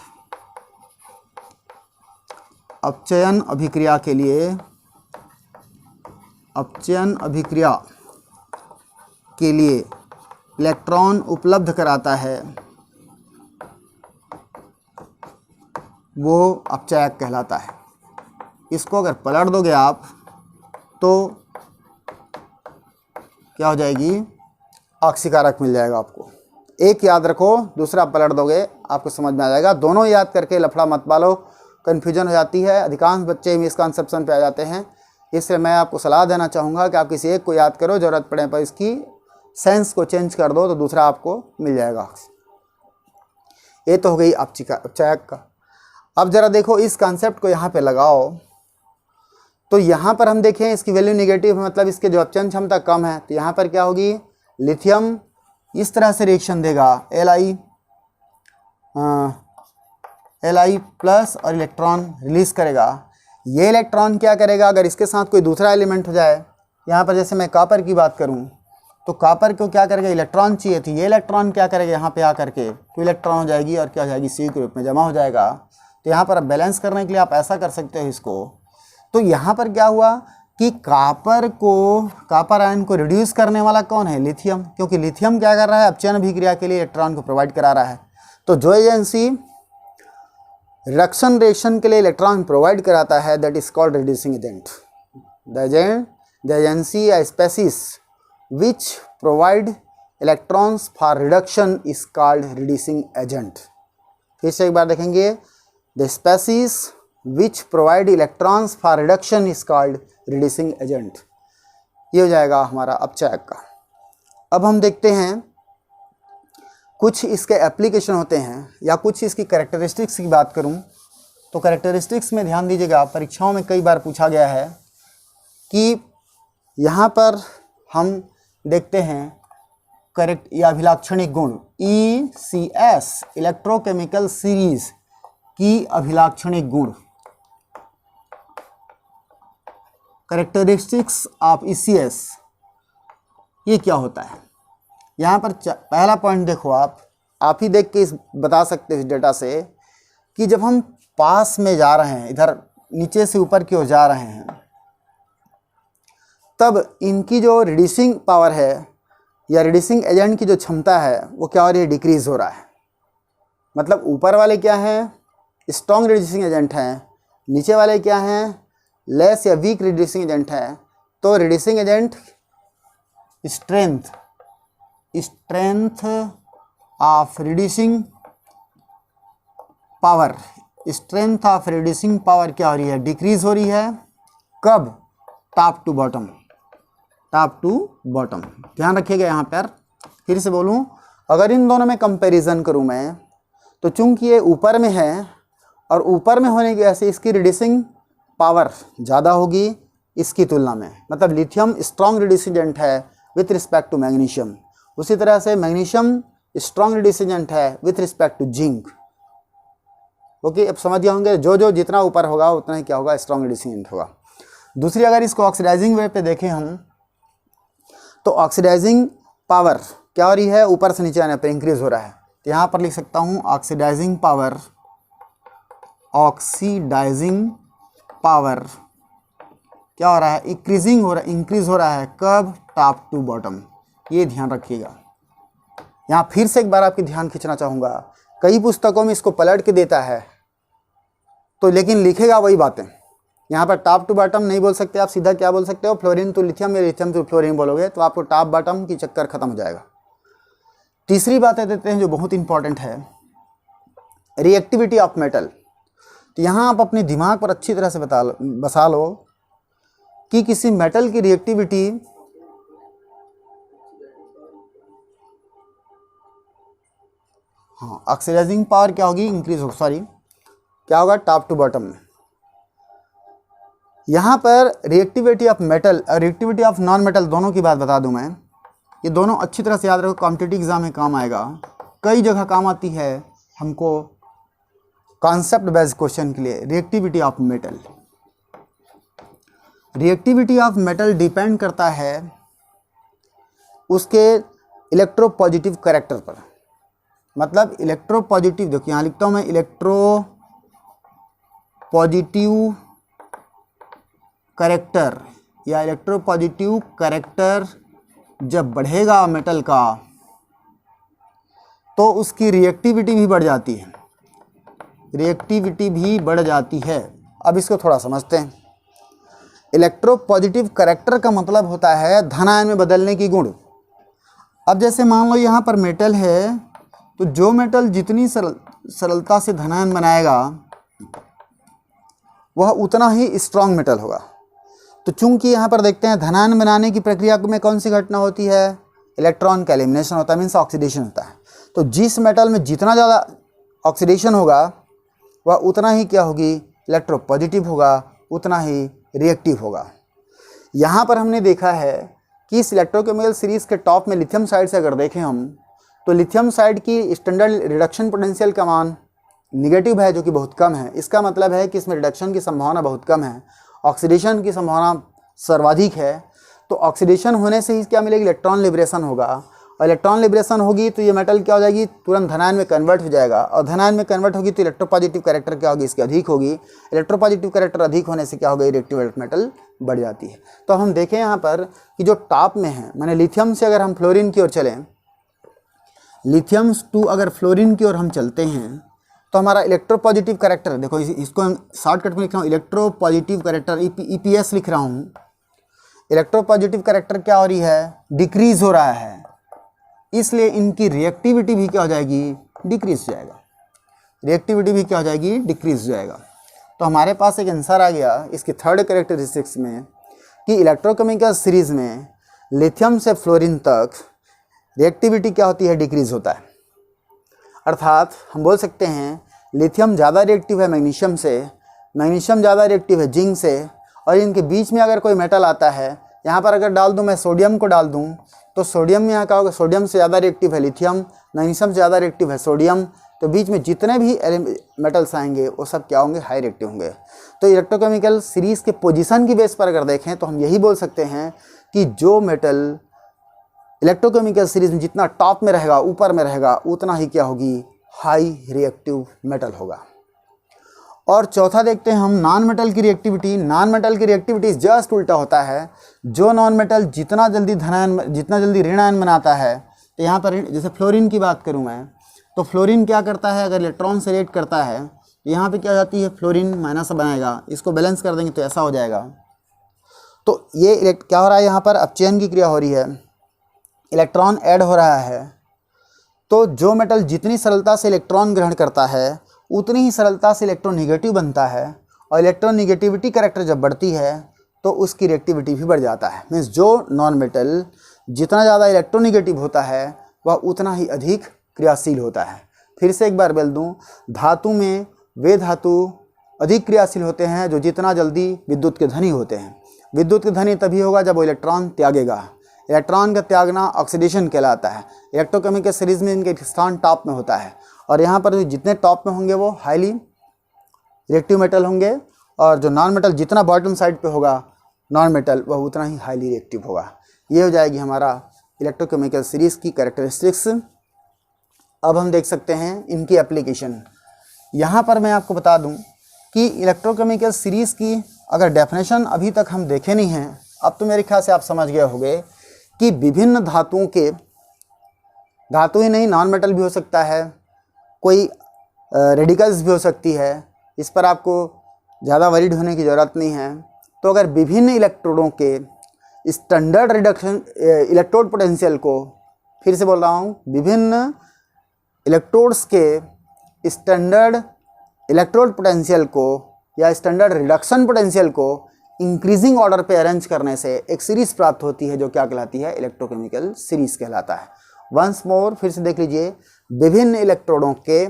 अपचयन अभिक्रिया के लिए इलेक्ट्रॉन उपलब्ध कराता है वो अपचायक कहलाता है। इसको अगर पलट दोगे आप तो क्या हो जाएगी, ऑक्सीकारक मिल जाएगा आपको। एक याद रखो, दूसरा पलट दोगे आपको समझ में आ जाएगा। दोनों याद करके लफड़ा मत पालो, कन्फ्यूजन हो जाती है। अधिकांश बच्चे मिसकंसेप्शन पे आ जाते हैं। इसलिए मैं आपको सलाह देना चाहूँगा कि आप किसी एक को याद करो, ज़रूरत पड़ने पर इसकी सेंस को चेंज कर दो तो दूसरा आपको मिल जाएगा। ये तो हो गई अपचायक का। अब ज़रा देखो इस कॉन्सेप्ट को यहाँ पे लगाओ तो यहाँ पर हम देखें इसकी वैल्यू नेगेटिव है, मतलब इसके जो अपचयन क्षमता कम है। तो यहाँ पर क्या होगी, लिथियम इस तरह से रिएक्शन देगा, Li प्लस और इलेक्ट्रॉन रिलीज करेगा। ये इलेक्ट्रॉन क्या करेगा, अगर इसके साथ कोई दूसरा एलिमेंट हो जाए, यहाँ पर जैसे मैं कॉपर की बात करूँ तो कॉपर को क्या करेगा, इलेक्ट्रॉन चाहिए थी, ये इलेक्ट्रॉन क्या करेगा, यहाँ पे आकर के 2 इलेक्ट्रॉन हो जाएगी और क्या हो जाएगी, सी के रूप में जमा हो जाएगा। तो यहाँ पर बैलेंस करने के लिए आप ऐसा कर सकते हो इसको। तो यहाँ पर क्या हुआ कि कॉपर आयन को रिड्यूस करने वाला कौन है, लिथियम, क्योंकि लिथियम क्या कर रहा है, अपचयन अभिक्रिया के लिए इलेक्ट्रॉन को प्रोवाइड करा रहा है। तो जो एजेंसी रिडक्शन के लिए इलेक्ट्रॉन प्रोवाइड कराता है that is called reducing agent. The agency या species which provide electrons for reduction is called reducing agent. फिर से एक बार देखेंगे, the species which provide electrons for reduction is called reducing agent. ये हो जाएगा हमारा अपचायक का। अब हम देखते हैं कुछ इसके एप्लीकेशन होते हैं या कुछ इसकी कैरेक्टरिस्टिक्स की बात करूं तो कैरेक्टरिस्टिक्स में ध्यान दीजिएगा, परीक्षाओं में कई बार पूछा गया है कि यहाँ पर हम देखते हैं करेक्ट या अभिलाक्षणिक गुण ECS इलेक्ट्रोकेमिकल सीरीज की अभिलाक्षणिक गुण, कैरेक्टरिस्टिक्स ऑफ ECS, ये क्या होता है। यहाँ पर पहला पॉइंट देखो, आप ही देख के बता सकते हो इस डेटा से कि जब हम पास में जा रहे हैं, इधर नीचे से ऊपर की ओर जा रहे हैं, तब इनकी जो रिड्यूसिंग पावर है या रिड्यूसिंग एजेंट की जो क्षमता है वो क्या हो रही है, डिक्रीज हो रहा है। मतलब ऊपर वाले क्या हैं, स्ट्रॉन्ग रिड्यूसिंग एजेंट हैं, नीचे वाले क्या हैं, लेस या वीक रिड्यूसिंग एजेंट है। तो reducing agent strength of reducing power, strength of reducing power क्या हो रही है, डिक्रीज हो रही है। कब, top to bottom, top to bottom. ध्यान रखिएगा यहाँ पर, फिर से बोलूँ, अगर इन दोनों में कंपैरिजन करूँ मैं तो चूंकि ये ऊपर में है और ऊपर में होने की वजह से इसकी रिड्यूसिंग पावर ज़्यादा होगी इसकी तुलना में। मतलब लिथियम स्ट्रॉन्ग रिड्यूसिंग एजेंट है विथ रिस्पेक्ट टू मैग्नीशियम, उसी तरह से मैग्नीशियम स्ट्रॉन्ग रिड्यूसिंग एजेंट है with respect to zinc. Okay, अब समझ गए होंगे, जो जितना ऊपर होगा उतना ही क्या होगा, स्ट्रॉन्ग रिड्यूसिंग एजेंट होगा। दूसरी अगर इसको ऑक्सीडाइजिंग वे पे देखें हम तो ऑक्सीडाइजिंग पावर क्या हो रही है, ऊपर से नीचे आने पर इंक्रीज हो रहा है। तो यहाँ पर लिख सकता हूँ ऑक्सीडाइजिंग पावर, ऑक्सीडाइजिंग पावर क्या हो रहा है, इंक्रीजिंग हो रहा है, इंक्रीज हो रहा है। कब, टॉप टू बॉटम। ये ध्यान रखिएगा। यहाँ फिर से एक बार आपकी ध्यान खींचना चाहूँगा, कई पुस्तकों में इसको पलट के देता है तो लेकिन लिखेगा वही बातें। यहाँ पर टॉप टू बॉटम नहीं बोल सकते आप, सीधा क्या बोल सकते हो, फ्लोरीन टू लिथियम या लिथियम टू फ्लोरीन बोलोगे तो आपको टॉप बॉटम की चक्कर खत्म हो जाएगा। तीसरी बातें देते हैं जो बहुत इंपॉर्टेंट है, रिएक्टिविटी ऑफ मेटल। तो यहाँ आप अपने दिमाग पर अच्छी तरह से बसा लो कि किसी मेटल की रिएक्टिविटी हाँ, ऑक्सीडाइजिंग पावर क्या होगी, इंक्रीज हो, सॉरी क्या होगा, टॉप टू बॉटम में। यहाँ पर रिएक्टिविटी ऑफ मेटल और रिएक्टिविटी ऑफ नॉन मेटल दोनों की बात बता दूं मैं। ये दोनों अच्छी तरह से याद रखो, कॉम्पिटिटिव एग्जाम में काम आएगा, कई जगह काम आती है हमको कॉन्सेप्ट बेस्ड क्वेश्चन के लिए। Reactivity of metal, reactivity of metal depend करता है उसके इलेक्ट्रोपॉजिटिव कैरेक्टर पर। मतलब इलेक्ट्रोपॉजिटिव, देखिए यहाँ लिखता हूँ मैं, इलेक्ट्रोपॉजिटिव कैरेक्टर या इलेक्ट्रोपॉजिटिव कैरेक्टर जब बढ़ेगा मेटल का तो उसकी रिएक्टिविटी भी बढ़ जाती है, रिएक्टिविटी भी बढ़ जाती है। अब इसको थोड़ा समझते हैं। इलेक्ट्रोपॉजिटिव कैरेक्टर का मतलब होता है धन आयन में बदलने की गुण। अब जैसे मान लो यहाँ पर मेटल है, तो जो मेटल जितनी सरलता से धन आयन बनाएगा वह उतना ही स्ट्रॉन्ग मेटल होगा। तो चूंकि यहाँ पर देखते हैं धनायन बनाने की प्रक्रिया में कौन सी घटना होती है, इलेक्ट्रॉन का एलिमिनेशन होता है, मीन्स ऑक्सीडेशन होता है। तो जिस मेटल में जितना ज़्यादा ऑक्सीडेशन होगा वह उतना ही क्या होगी, इलेक्ट्रोपॉजिटिव होगा, उतना ही रिएक्टिव होगा। यहाँ पर हमने देखा है कि इस इलेक्ट्रोकेमिकल सीरीज़ के टॉप में लिथियम साइड से अगर देखें हम, तो लिथियम साइड की स्टैंडर्ड रिडक्शन पोटेंशियल का मान निगेटिव है, जो कि बहुत कम है। इसका मतलब है कि इसमें रिडक्शन की संभावना बहुत कम है, ऑक्सीडेशन की संभावना सर्वाधिक है। तो ऑक्सीडेशन होने से ही क्या मिलेगी, इलेक्ट्रॉन लिबरेशन होगा, और इलेक्ट्रॉन लिबरेशन होगी तो ये मेटल क्या हो जाएगी, तुरंत धनायन में कन्वर्ट हो जाएगा, और धनायन में कन्वर्ट होगी तो इलेक्ट्रोपॉजिटिव कैरेक्टर क्या होगी, इसकी अधिक होगी। इलेक्ट्रोपॉजिटिव कैरेक्टर अधिक होने से क्या होगा, रिएक्टिव मेटल बढ़ जाती है। तो हम देखें यहाँ पर कि जो टॉप में है, मैंने लिथियम से अगर हम फ्लोरीन की ओर चलें, लिथियम टू अगर फ्लोरीन की ओर हम चलते हैं तो हमारा इलेक्ट्रोपॉजिटिव कैरेक्टर, देखो इसको शॉर्टकट में लिख रहा हूँ, इलेक्ट्रोपॉजिटिव कैरेक्टर, ईपीएस लिख रहा हूँ। इलेक्ट्रोपॉजिटिव कैरेक्टर क्या हो रही है, डिक्रीज हो रहा है, इसलिए इनकी रिएक्टिविटी भी क्या हो जाएगी, डिक्रीज हो जाएगा। रिएक्टिविटी भी क्या हो जाएगी, डिक्रीज हो जाएगा। तो हमारे पास एक आंसर आ गया इसकी थर्ड कैरेक्टरिस्टिक्स में कि इलेक्ट्रोकेमिकल सीरीज में लिथियम से फ्लोरीन तक रिएक्टिविटी क्या होती है, डिक्रीज होता है। अर्थात हम बोल सकते हैं लिथियम ज़्यादा रिएक्टिव है मैग्नीशियम से, मैग्नीशियम ज़्यादा रिएक्टिव है जिंक से, और इनके बीच में अगर कोई मेटल आता है, यहाँ पर अगर डाल दूँ मैं सोडियम को डाल दूँ, तो सोडियम में यहाँ क्या होगा, सोडियम से ज़्यादा रिएक्टिव है लिथियम, मैग्नीशियम से ज़्यादा रिएक्टिव है सोडियम। तो बीच में जितने भी मेटल्स आएंगे वो सब क्या होंगे, हाई रिएक्टिव होंगे। तो इलेक्ट्रोकेमिकल सीरीज़ के पोजीशन की बेस पर अगर देखें तो हम यही बोल सकते हैं कि जो मेटल इलेक्ट्रोकेमिकल सीरीज में जितना टॉप में रहेगा, ऊपर में रहेगा, उतना ही क्या होगी, हाई रिएक्टिव मेटल होगा। और चौथा देखते हैं हम नॉन मेटल की रिएक्टिविटी। नॉन मेटल की रिएक्टिविटी जस्ट उल्टा होता है। जो नॉन मेटल जितना जल्दी ऋण आयन बनाता है, तो यहाँ पर जैसे फ्लोरीन की बात करूँ मैं, तो फ्लोरीन क्या करता है, अगर इलेक्ट्रॉन से रिएक्ट करता है तो यहाँ पे क्या हो जाती है, फ्लोरीन माइनस बनाएगा, इसको बैलेंस कर देंगे तो ऐसा हो जाएगा। तो ये क्या हो रहा है, यहाँ पर अपचयन की क्रिया हो रही है, इलेक्ट्रॉन ऐड हो रहा है। तो जो मेटल जितनी सरलता से इलेक्ट्रॉन ग्रहण करता है उतनी ही सरलता से इलेक्ट्रॉन निगेटिव बनता है, और इलेक्ट्रॉन निगेटिविटी कैरेक्टर जब बढ़ती है तो उसकी रिएक्टिविटी भी बढ़ जाता है। मीन्स जो नॉन मेटल जितना ज़्यादा इलेक्ट्रोनिगेटिव होता है वह उतना ही अधिक क्रियाशील होता है। फिर से एक बार बोल दूँ, धातु में वे धातु अधिक क्रियाशील होते हैं जो जितना जल्दी विद्युत के धनी होते हैं। विद्युत के धनी तभी होगा जब वो इलेक्ट्रॉन त्यागेगा। इलेक्ट्रॉन का त्यागना ऑक्सीडेशन कहलाता है। इलेक्ट्रोकेमिकल सीरीज में इनके स्थान टॉप में होता है, और यहाँ पर जितने टॉप में होंगे वो हाईली रिएक्टिव मेटल होंगे, और जो नॉन मेटल जितना बॉटम साइड पे होगा नॉन मेटल वह उतना ही हाईली रिएक्टिव होगा। ये हो जाएगी हमारा इलेक्ट्रोकेमिकल सीरीज़ की कैरेक्टरिस्टिक्स। अब हम देख सकते हैं इनकी एप्लीकेशन। यहाँ पर मैं आपको बता दूँ कि इलेक्ट्रोकेमिकल सीरीज़ की अगर डेफिनेशन अभी तक हम देखे नहीं हैं, अब तो मेरे ख्याल से आप समझ गए होंगे कि विभिन्न धातुओं के, धातु ही नहीं नॉन मेटल भी हो सकता है, कोई रेडिकल्स भी हो सकती है, इस पर आपको ज़्यादा वरीड होने की ज़रूरत नहीं है। तो अगर विभिन्न इलेक्ट्रोडों के स्टैंडर्ड रिडक्शन इलेक्ट्रोड पोटेंशियल को, फिर से बोल रहा हूँ, विभिन्न इलेक्ट्रोड्स के स्टैंडर्ड इलेक्ट्रोड पोटेंशियल को या स्टैंडर्ड रिडक्शन पोटेंशियल को इंक्रीजिंग ऑर्डर पे अरेंज करने से एक सीरीज़ प्राप्त होती है जो क्या कहलाती है, इलेक्ट्रोकेमिकल सीरीज़ कहलाता है। वंस मोर फिर से देख लीजिए, विभिन्न इलेक्ट्रोडों के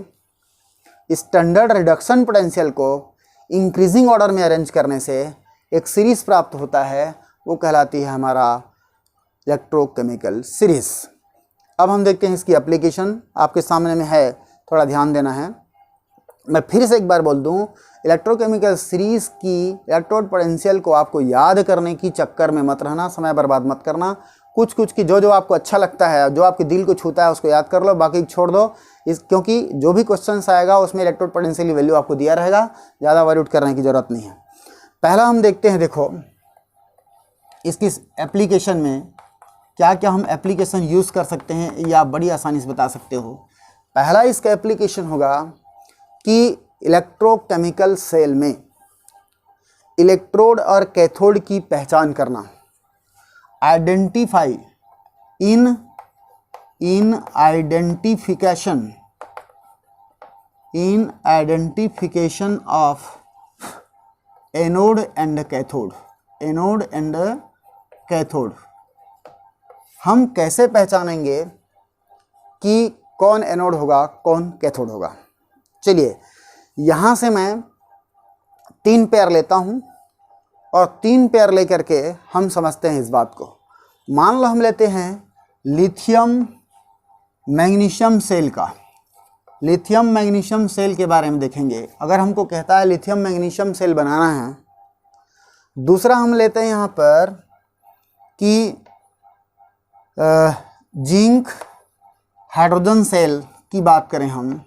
स्टैंडर्ड रिडक्शन पोटेंशियल को इंक्रीजिंग ऑर्डर में अरेंज करने से एक सीरीज प्राप्त होता है, वो कहलाती है हमारा इलेक्ट्रोकेमिकल सीरीज। अब हम देखते हैं इसकी एप्लीकेशन, आपके सामने में है, थोड़ा ध्यान देना है। मैं फिर से एक बार बोल दूं, इलेक्ट्रोकेमिकल सीरीज की इलेक्ट्रोड पोटेंशियल को आपको याद करने की चक्कर में मत रहना, समय बर्बाद मत करना। कुछ कुछ की जो आपको अच्छा लगता है, जो आपके दिल को छूता है उसको याद कर लो, बाकी छोड़ दो। क्योंकि जो भी क्वेश्चन आएगा उसमें इलेक्ट्रोड पोटेंशियल की वैल्यू आपको दिया रहेगा, ज़्यादा वरी आउट करने की ज़रूरत नहीं है। पहला हम देखते हैं, देखो इसकी एप्लीकेशन में क्या क्या हम एप्लीकेशन यूज़ कर सकते हैं, ये आप बड़ी आसानी से बता सकते हो। पहला इसका एप्लीकेशन होगा कि इलेक्ट्रोकेमिकल सेल में इलेक्ट्रोड और कैथोड की पहचान करना, identify in identification of anode and cathode. हम कैसे पहचानेंगे कि कौन एनोड होगा कौन कैथोड होगा? चलिए यहाँ से मैं 3 पेयर लेता हूँ और 3 पेयर लेकर के हम समझते हैं इस बात को। मान लो हम लेते हैं लिथियम मैग्नीशियम सेल का। लिथियम मैग्नीशियम सेल के बारे में देखेंगे। अगर हमको कहता है लिथियम मैग्नीशियम सेल बनाना है, दूसरा हम लेते हैं यहाँ पर कि जिंक हाइड्रोजन सेल की बात करें हम,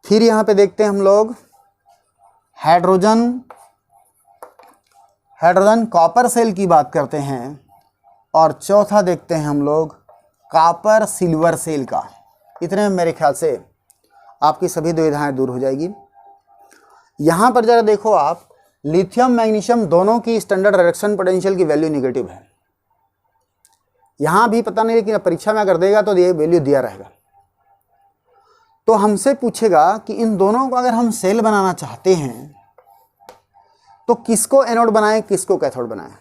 फिर यहाँ पे देखते हैं हम लोग हाइड्रोजन कॉपर सेल की बात करते हैं, और चौथा देखते हैं हम लोग कॉपर सिल्वर सेल का। इतने में मेरे ख्याल से आपकी सभी दुविधाएं दूर हो जाएगी। यहाँ पर जरा देखो आप, लिथियम मैग्नीशियम दोनों की स्टैंडर्ड रिडक्शन पोटेंशियल की वैल्यू नेगेटिव है। यहाँ भी पता नहीं, लेकिन परीक्षा में अगर देगा तो ये वैल्यू दिया रहेगा। तो हमसे पूछेगा कि इन दोनों को अगर हम सेल बनाना चाहते हैं तो किसको एनोड बनाएं किसको कैथोड बनाएं।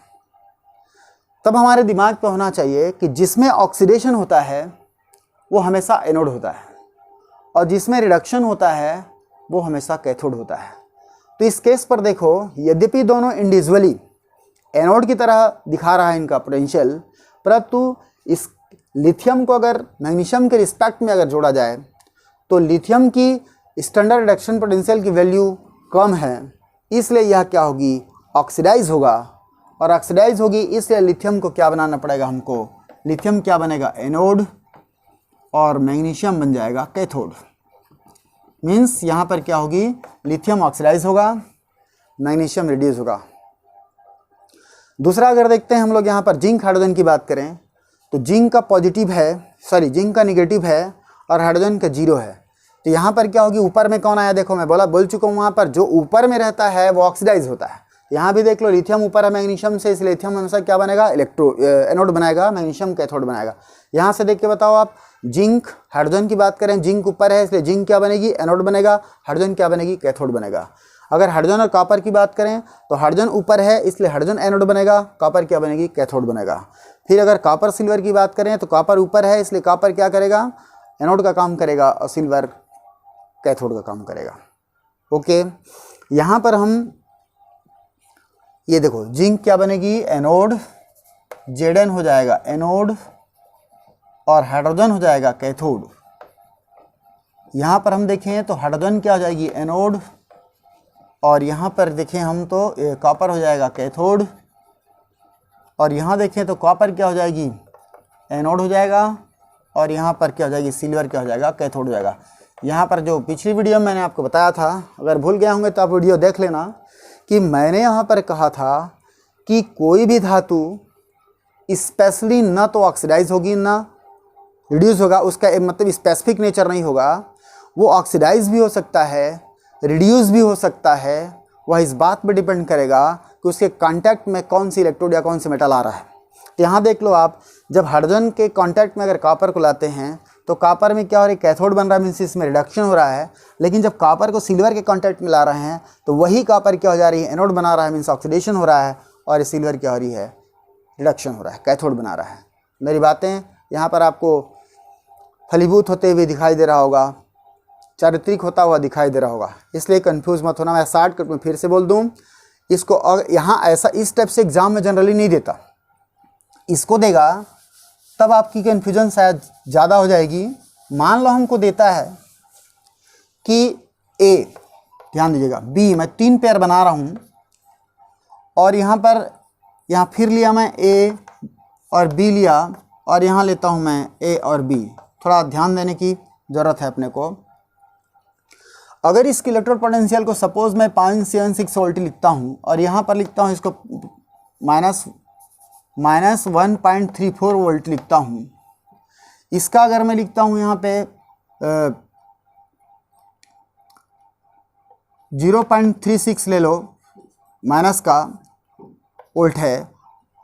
तब हमारे दिमाग पे होना चाहिए कि जिसमें ऑक्सीडेशन होता है वो हमेशा एनोड होता है, और जिसमें रिडक्शन होता है वो हमेशा कैथोड होता है। तो इस केस पर देखो, यद्यपि दोनों इंडिविजुअली एनोड की तरह दिखा रहा है इनका पोटेंशियल, परंतु इस लिथियम को अगर मैग्नीशियम के रिस्पेक्ट में अगर जोड़ा जाए तो लिथियम की स्टैंडर्ड रिडक्शन पोटेंशियल की वैल्यू कम है, इसलिए यह क्या होगी, ऑक्सीडाइज होगा। और ऑक्सीडाइज होगी इसलिए लिथियम को क्या बनाना पड़ेगा हमको, लिथियम क्या बनेगा, एनोड, और मैग्नीशियम बन जाएगा कैथोड। मीन्स यहाँ पर क्या होगी, लिथियम ऑक्सीडाइज होगा, मैग्नीशियम रिड्यूस होगा। दूसरा अगर देखते हैं हम लोग यहाँ पर जिंक हाइड्रोजन की बात करें तो जिंक का पॉजिटिव है, जिंक का निगेटिव है और हाइड्रोजन का 0 है। तो यहाँ पर क्या होगी, ऊपर में कौन आया, देखो मैं बोल चुका हूँ, वहाँ पर जो ऊपर में रहता है वो ऑक्सीडाइज होता है। यहाँ भी देख लो, लिथियम ऊपर है मैग्नीशियम से, इसलिए लिथियम हमेशा क्या बनेगा, एनोड बनाएगा, मैग्नीशियम कैथोड बनाएगा। यहाँ से देख के बताओ आप, जिंक हाइड्रोजन की बात करें, जिंक ऊपर है इसलिए जिंक क्या बनेगी, एनोड बनेगा, हाइड्रोजन क्या बनेगी, कैथोड बनेगा। अगर हाइड्रोजन और कॉपर की बात करें तो हाइड्रोजन ऊपर है इसलिए हाइड्रोजन एनोड बनेगा, कॉपर क्या बनेगी, कैथोड बनेगा। फिर अगर कॉपर सिल्वर की बात करें तो कॉपर ऊपर है इसलिए कॉपर क्या करेगा, एनोड का काम करेगा, और सिल्वर कैथोड का काम करेगा। ओके, यहाँ पर हम ये देखो, जिंक क्या बनेगी, एनोड, Zn हो जाएगा एनोड, और हाइड्रोजन हो जाएगा कैथोड। यहाँ पर हम देखें तो हाइड्रोजन क्या हो जाएगी, एनोड, और यहाँ पर देखें हम तो कॉपर हो जाएगा कैथोड, और यहाँ देखें तो कॉपर क्या हो जाएगी, एनोड हो जाएगा, और यहाँ पर क्या हो जाएगी, सिल्वर क्या हो जाएगा, कैथोड हो जाएगा। यहाँ पर जो पिछली वीडियो में मैंने आपको बताया था, अगर भूल गए होंगे तो आप वीडियो देख लेना, कि मैंने यहाँ पर कहा था कि कोई भी धातु स्पेशली ना तो ऑक्सीडाइज होगी ना रिड्यूस होगा, उसका मतलब स्पेसिफिक नेचर नहीं होगा, वो ऑक्सीडाइज भी हो सकता है, रिड्यूस भी हो सकता है। वह इस बात पर डिपेंड करेगा कि उसके कांटेक्ट में कौन सी इलेक्ट्रोड या कौन सी मेटल आ रहा है। तो यहाँ देख लो आप, जब हाइड्रोजन के कांटेक्ट में अगर कॉपर को लाते हैं तो कॉपर में क्या हो रहा है, कैथोड बन रहा है, मीन्स इसमें रिडक्शन हो रहा है। लेकिन जब कॉपर को सिल्वर के कांटेक्ट में ला रहे हैं तो वही कॉपर क्या हो जा रही है, एनोड बना रहा है, मीन्स ऑक्सीडेशन हो रहा है, और सिल्वर क्या हो रही है, रिडक्शन हो रहा है, कैथोड बना रहा है। मेरी बातें यहाँ पर आपको फलीभूत होते हुए दिखाई दे रहा होगा। चारित्रिक होता हुआ दिखाई दे रहा होगा, इसलिए कंफ्यूज मत होना। मैं शॉर्टकट में फिर से बोल दूं इसको, और यहाँ ऐसा इस टाइप से एग्जाम में जनरली नहीं देता, इसको देगा तब आपकी कन्फ्यूजन शायद ज़्यादा हो जाएगी। मान लो हमको देता है कि ए, ध्यान दीजिएगा, बी, मैं 3 पेयर बना रहा हूँ और यहाँ फिर लिया मैं ए और बी लिया, और यहाँ लेता हूँ मैं ए और बी। थोड़ा ध्यान देने की ज़रूरत है अपने को। अगर इसकी इलेक्ट्रोड पोटेंशियल को सपोज मैं 576 वोल्ट लिखता हूँ और यहाँ पर लिखता हूँ इसको माइनस 1.34 वोल्ट लिखता हूँ, इसका अगर मैं लिखता हूँ यहाँ पे 0.36 ले लो, माइनस का वोल्ट है।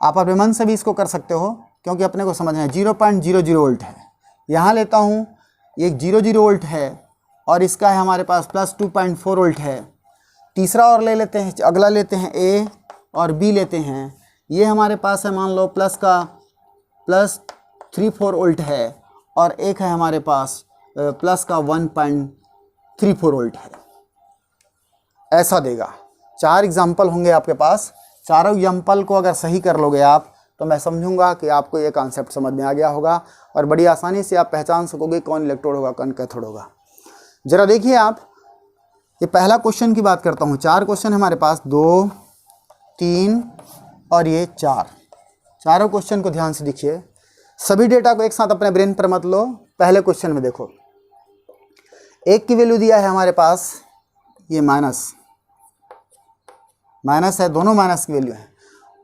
आप अपने मन से भी इसको कर सकते हो क्योंकि अपने को समझना है 0.00 वोल्ट है। यहाँ लेता हूँ एक 00 वोल्ट है और इसका है हमारे पास प्लस 2.4 वोल्ट है। तीसरा और ले लेते हैं, अगला लेते हैं ए और बी लेते हैं, ये हमारे पास है मान लो प्लस 34 वोल्ट है, और एक है हमारे पास प्लस का 1.34 वोल्ट है। ऐसा देगा। 4 एग्जाम्पल होंगे आपके पास, चारों एग्जाम्पल को अगर सही कर लोगे आप तो मैं समझूंगा कि आपको ये कॉन्सेप्ट समझ में आ गया होगा और बड़ी आसानी से आप पहचान सकोगे कौन इलेक्ट्रोड होगा कौन कैथोड होगा। जरा देखिए आप, ये पहला क्वेश्चन की बात करता हूँ। 4 क्वेश्चन हमारे पास, 2, 3 और ये 4। चारों क्वेश्चन को ध्यान से देखिए, सभी डेटा को एक साथ अपने ब्रेन पर मत लो। पहले क्वेश्चन में देखो, एक की वैल्यू दिया है हमारे पास, ये माइनस है, दोनों माइनस की वैल्यू है।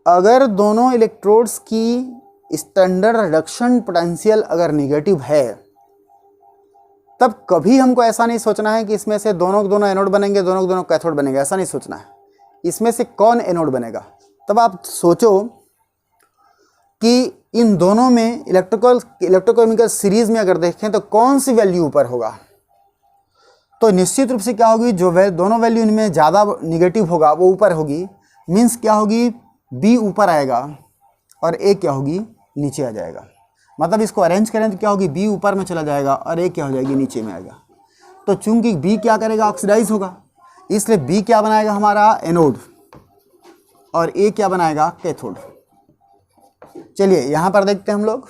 अगर दोनों इलेक्ट्रोड्स की स्टैंडर्ड रिडक्शन पोटेंशियल अगर निगेटिव है, तब कभी हमको ऐसा नहीं सोचना है कि इसमें से दोनों एनोड बनेंगे, दोनों कैथोड बनेंगे, ऐसा नहीं सोचना है। इसमें से कौन एनोड बनेगा, तब आप सोचो कि इन दोनों में इलेक्ट्रोकेमिकल सीरीज में अगर देखें तो कौन सी वैल्यू ऊपर होगा। तो निश्चित रूप से क्या होगी, जो दोनों वैल्यू इनमें ज़्यादा निगेटिव होगा वो ऊपर होगी। मीन्स क्या होगी, बी ऊपर आएगा और ए क्या होगी, नीचे आ जाएगा। मतलब इसको अरेंज करें तो क्या होगी, बी ऊपर में चला जाएगा और ए क्या हो जाएगी, नीचे में आएगा। तो चूंकि बी क्या करेगा, ऑक्सीडाइज होगा, इसलिए बी क्या बनाएगा हमारा एनोड और ए क्या बनाएगा, कैथोड। चलिए यहाँ पर देखते हैं हम लोग,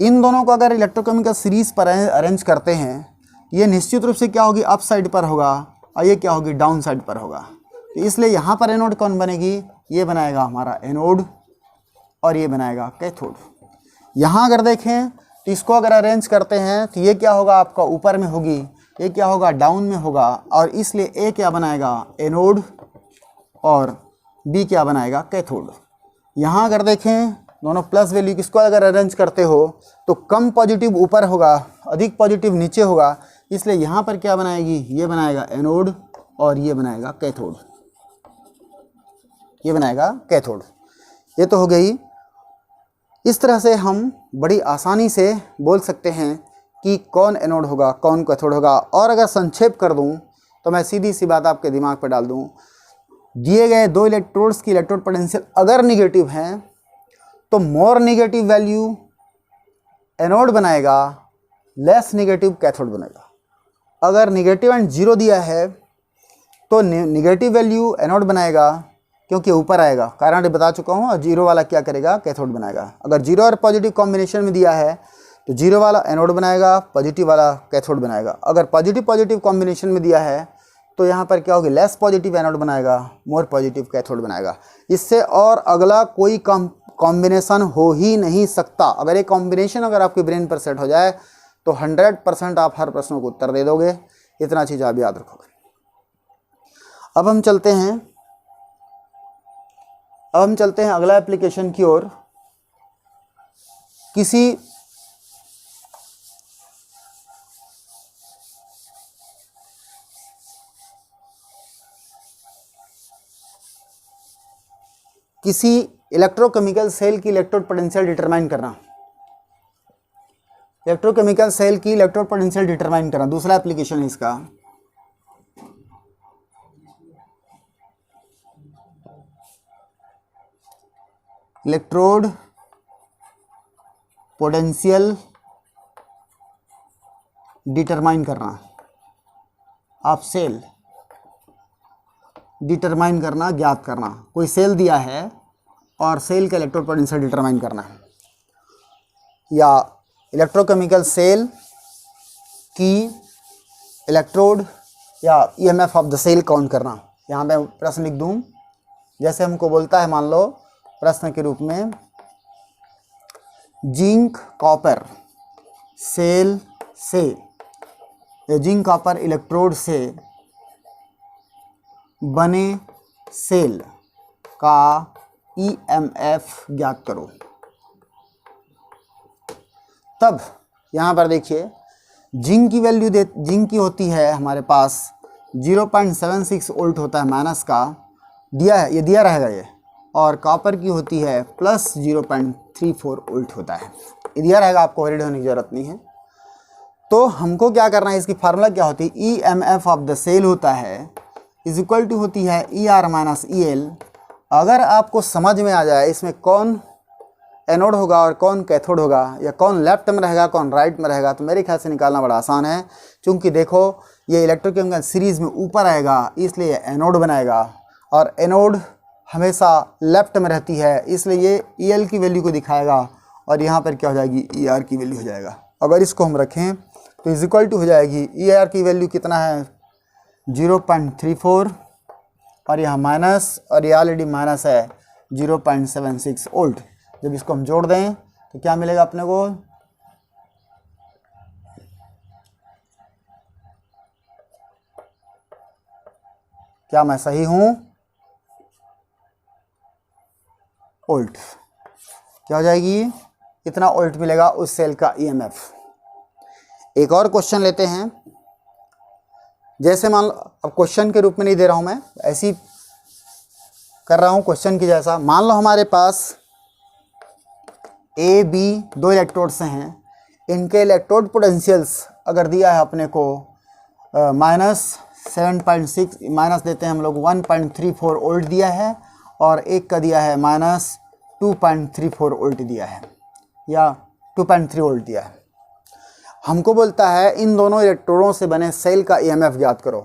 इन दोनों को अगर इलेक्ट्रोकेमिकल सीरीज पर अरेंज करते हैं, ये निश्चित रूप से क्या होगी, अप साइड पर होगा और ये क्या होगी, डाउन साइड पर होगा। तो इसलिए यहाँ पर एनोड कौन बनेगी, ये बनाएगा हमारा एनोड और ये बनाएगा कैथोड। यहाँ अगर देखें तो इसको अगर अरेंज करते हैं तो ये क्या होगा, आपका ऊपर में होगी, ये क्या होगा, डाउन में होगा, और इसलिए ए क्या बनाएगा, एनोड, और बी क्या बनाएगा, कैथोड। यहाँ अगर देखें दोनों प्लस वैल्यू, किसको अगर अरेंज करते हो तो कम पॉजिटिव ऊपर होगा, अधिक पॉजिटिव नीचे होगा, इसलिए यहाँ पर क्या बनाएगी, ये बनाएगा एनोड और ये बनाएगा कैथोड, ये बनाएगा कैथोड। ये तो हो गई। इस तरह से हम बड़ी आसानी से बोल सकते हैं कि कौन एनोड होगा कौन कैथोड होगा। और अगर संक्षेप कर दूं तो मैं सीधी सी बात आपके दिमाग पर डाल दूं, दिए गए 2 इलेक्ट्रोड्स की इलेक्ट्रोड पोटेंशियल अगर निगेटिव हैं तो मोर निगेटिव वैल्यू एनोड बनाएगा, लेस निगेटिव कैथोड बनेगा। अगर निगेटिव एंड 0 दिया है तो निगेटिव वैल्यू एनोड बनाएगा क्योंकि ऊपर आएगा, कारण बता चुका हूँ। और 0 वाला क्या करेगा, कैथोड बनाएगा। अगर 0 और पॉजिटिव कॉम्बिनेशन में दिया है तो 0 वाला एनोड बनाएगा, पॉजिटिव वाला कैथोड बनाएगा। अगर पॉजिटिव कॉम्बिनेशन में दिया है तो यहाँ पर क्या होगी, लेस पॉजिटिव एनोड बनाएगा, मोर पॉजिटिव कैथोड बनाएगा। इससे और अगला कोई कॉम्बिनेशन हो ही नहीं सकता। अगर एक कॉम्बिनेशन अगर आपके ब्रेन पर सेट हो जाए तो 100% आप हर प्रश्नों को उत्तर दे दोगे। इतना चीज़ आप याद रखोगे। अब हम चलते हैं अगला एप्लीकेशन की ओर। किसी इलेक्ट्रोकेमिकल सेल की इलेक्ट्रोड पोटेंशियल डिटरमाइन करना। इलेक्ट्रोकेमिकल सेल की इलेक्ट्रोड पोटेंशियल डिटरमाइन करना दूसरा एप्लीकेशन है इसका। इलेक्ट्रोड पोटेंशियल डिटरमाइन करना। आप सेल डिटरमाइन करना, ज्ञात करना। कोई सेल दिया है और सेल का इलेक्ट्रोड पोटेंशियल डिटरमाइन करना है, या इलेक्ट्रोकेमिकल सेल की इलेक्ट्रोड या EMF of the cell count करना। यहाँ मैं प्रश्न लिख दूँ, जैसे हमको बोलता है, मान लो प्रश्न के रूप में, जिंक कॉपर सेल से या जिंक कॉपर इलेक्ट्रोड से बने सेल का ईएमएफ ज्ञात करो। तब यहाँ पर देखिए, जिंक की वैल्यू जिंक की होती है हमारे पास 0.76 वोल्ट होता है माइनस का, दिया है, ये दिया रहेगा ये, और कॉपर की होती है प्लस 0.34 वोल्ट होता है, ये दिया रहेगा, आपको वरीड होने की ज़रूरत नहीं है। तो हमको क्या करना है, इसकी फार्मूला क्या होती है, ईएमएफ ऑफ द सेल होता है इज इक्वल टू होती है ER माइनस EL। अगर आपको समझ में आ जाए इसमें कौन एनोड होगा और कौन कैथोड होगा, या कौन लेफ्ट में रहेगा कौन राइट में रहेगा, तो मेरे ख्याल से निकालना बड़ा आसान है। क्योंकि देखो ये इलेक्ट्रोकेमिकल सीरीज़ में ऊपर आएगा, इसलिए ये एनोड बनाएगा, और एनोड हमेशा लेफ्ट में रहती है, इसलिए ये EL की वैल्यू को दिखाएगा, और यहाँ पर क्या हो जाएगी, ER की वैल्यू हो जाएगा। अगर इसको हम रखें तो इज इक्वल टू हो जाएगी, ER की वैल्यू कितना है 0.34, और यहाँ माइनस, और ये ऑलरेडी माइनस है 0.76 वोल्ट। जब इसको हम जोड़ दें तो क्या मिलेगा अपने को, क्या मैं सही हूं, वोल्ट, क्या हो जाएगी, इतना वोल्ट मिलेगा उस सेल का ईएमएफ। एक और क्वेश्चन लेते हैं, जैसे मान लो, अब क्वेश्चन के रूप में नहीं दे रहा हूं मैं, ऐसी कर रहा हूं क्वेश्चन की जैसा। मान लो हमारे पास A B दो इलेक्ट्रोड्स हैं, इनके इलेक्ट्रोड पोटेंशियल्स अगर दिया है अपने को -7.6, माइनस देते हैं हम लोग 1.34 वोल्ट दिया है, और एक का दिया है -2.34 वोल्ट दिया है, या 2.3 वोल्ट दिया है। हमको बोलता है इन दोनों इलेक्ट्रोडों से बने सेल का ईएमएफ ज्ञात करो।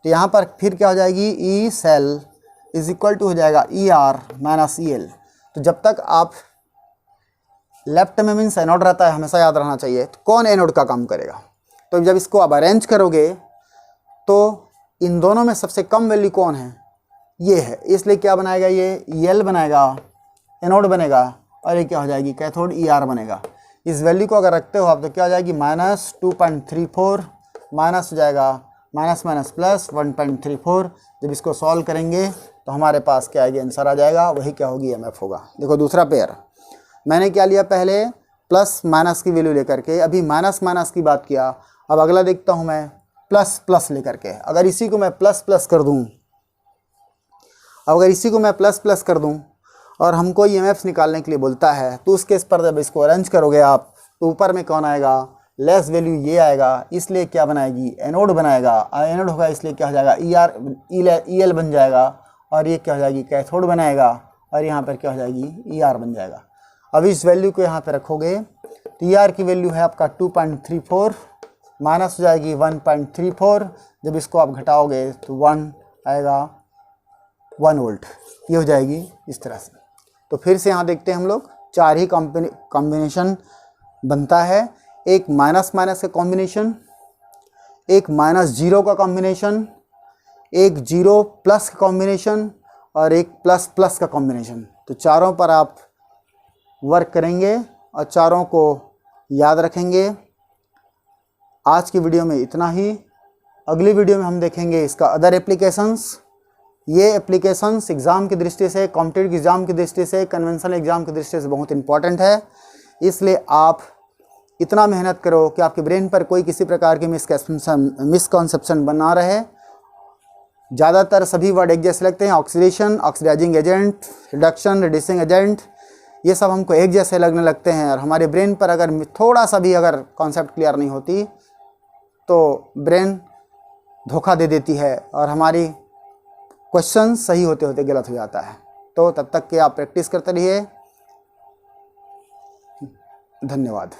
तो यहाँ पर फिर क्या हो जाएगी, E cell is equal to हो जाएगा ER माइनस EL। तो जब तक आप लेफ्ट में मीन्स एनोड रहता है, हमेशा याद रहना चाहिए, तो कौन एनोड का काम करेगा। तो जब इसको आप अरेंज करोगे तो इन दोनों में सबसे कम वैल्यू कौन है, ये है, इसलिए क्या बनाएगा, ये EL बनाएगा, एनोड बनेगा, और ये क्या हो जाएगी, कैथोड ER बनेगा। इस वैल्यू को अगर रखते हो आप तो क्या हो जाएगी, -2.34 माइनस हो जाएगा माइनस माइनस प्लस 1.34। जब इसको सॉल्व करेंगे तो हमारे पास क्या आएगी, आंसर आ जाएगा, वही क्या होगी, EMF होगा। देखो दूसरा पेयर मैंने क्या लिया, पहले प्लस माइनस की वैल्यू लेकर के, अभी माइनस माइनस की बात किया। अब अगला देखता हूँ मैं प्लस प्लस लेकर के। अगर इसी को मैं प्लस प्लस कर दूँ, अगर इसी को मैं प्लस प्लस कर दूँ और हमको EMF निकालने के लिए बोलता है, तो उस केस पर जब इसको अरेंज करोगे आप, तो ऊपर में कौन आएगा, लेस वैल्यू ये आएगा, इसलिए क्या बनाएगी, एनोड बनाएगा, एनोड होगा इसलिए क्या हो जाएगा, EL बन जाएगा, और ये क्या हो जाएगी, कैथोड बनाएगा, और यहाँ पर क्या हो जाएगी, ER बन जाएगा। अब इस वैल्यू को यहाँ पे रखोगे तो ER की वैल्यू है आपका 2.34, माइनस हो जाएगी 1.34। जब इसको आप घटाओगे तो 1 आएगा, 1 वोल्ट, ये हो जाएगी इस तरह से। तो फिर से यहाँ देखते हैं हम लोग, 4 ही कॉम्बिनेशन बनता है, एक माइनस माइनस का कॉम्बिनेशन, एक -0 का कॉम्बिनेशन, एक 0 प्लस का कॉम्बिनेशन, और एक प्लस प्लस का कॉम्बिनेशन। तो चारों पर आप वर्क करेंगे और चारों को याद रखेंगे। आज की वीडियो में इतना ही। अगली वीडियो में हम देखेंगे इसका अदर एप्लीकेशंस। ये एप्लीकेशंस एग्ज़ाम की दृष्टि से, कॉम्पिटिटिव एग्ज़ाम की दृष्टि से, कन्वेंशनल एग्ज़ाम की दृष्टि से बहुत इंपॉर्टेंट है। इसलिए आप इतना मेहनत करो कि आपके ब्रेन पर कोई किसी प्रकार की मिसकॉन्सेप्शन बना रहे। ज़्यादातर सभी वर्ड एक जैसे लगते हैं, oxidation, oxidising agent, reduction, reducing agent, ये सब हमको एक जैसे लगने लगते हैं। और हमारे ब्रेन पर अगर थोड़ा सा भी अगर कॉन्सेप्ट क्लियर नहीं होती तो ब्रेन धोखा दे देती है और हमारी क्वेश्चन सही होते होते गलत हो जाता है। तो तब तक कि आप प्रैक्टिस करते रहिए। धन्यवाद।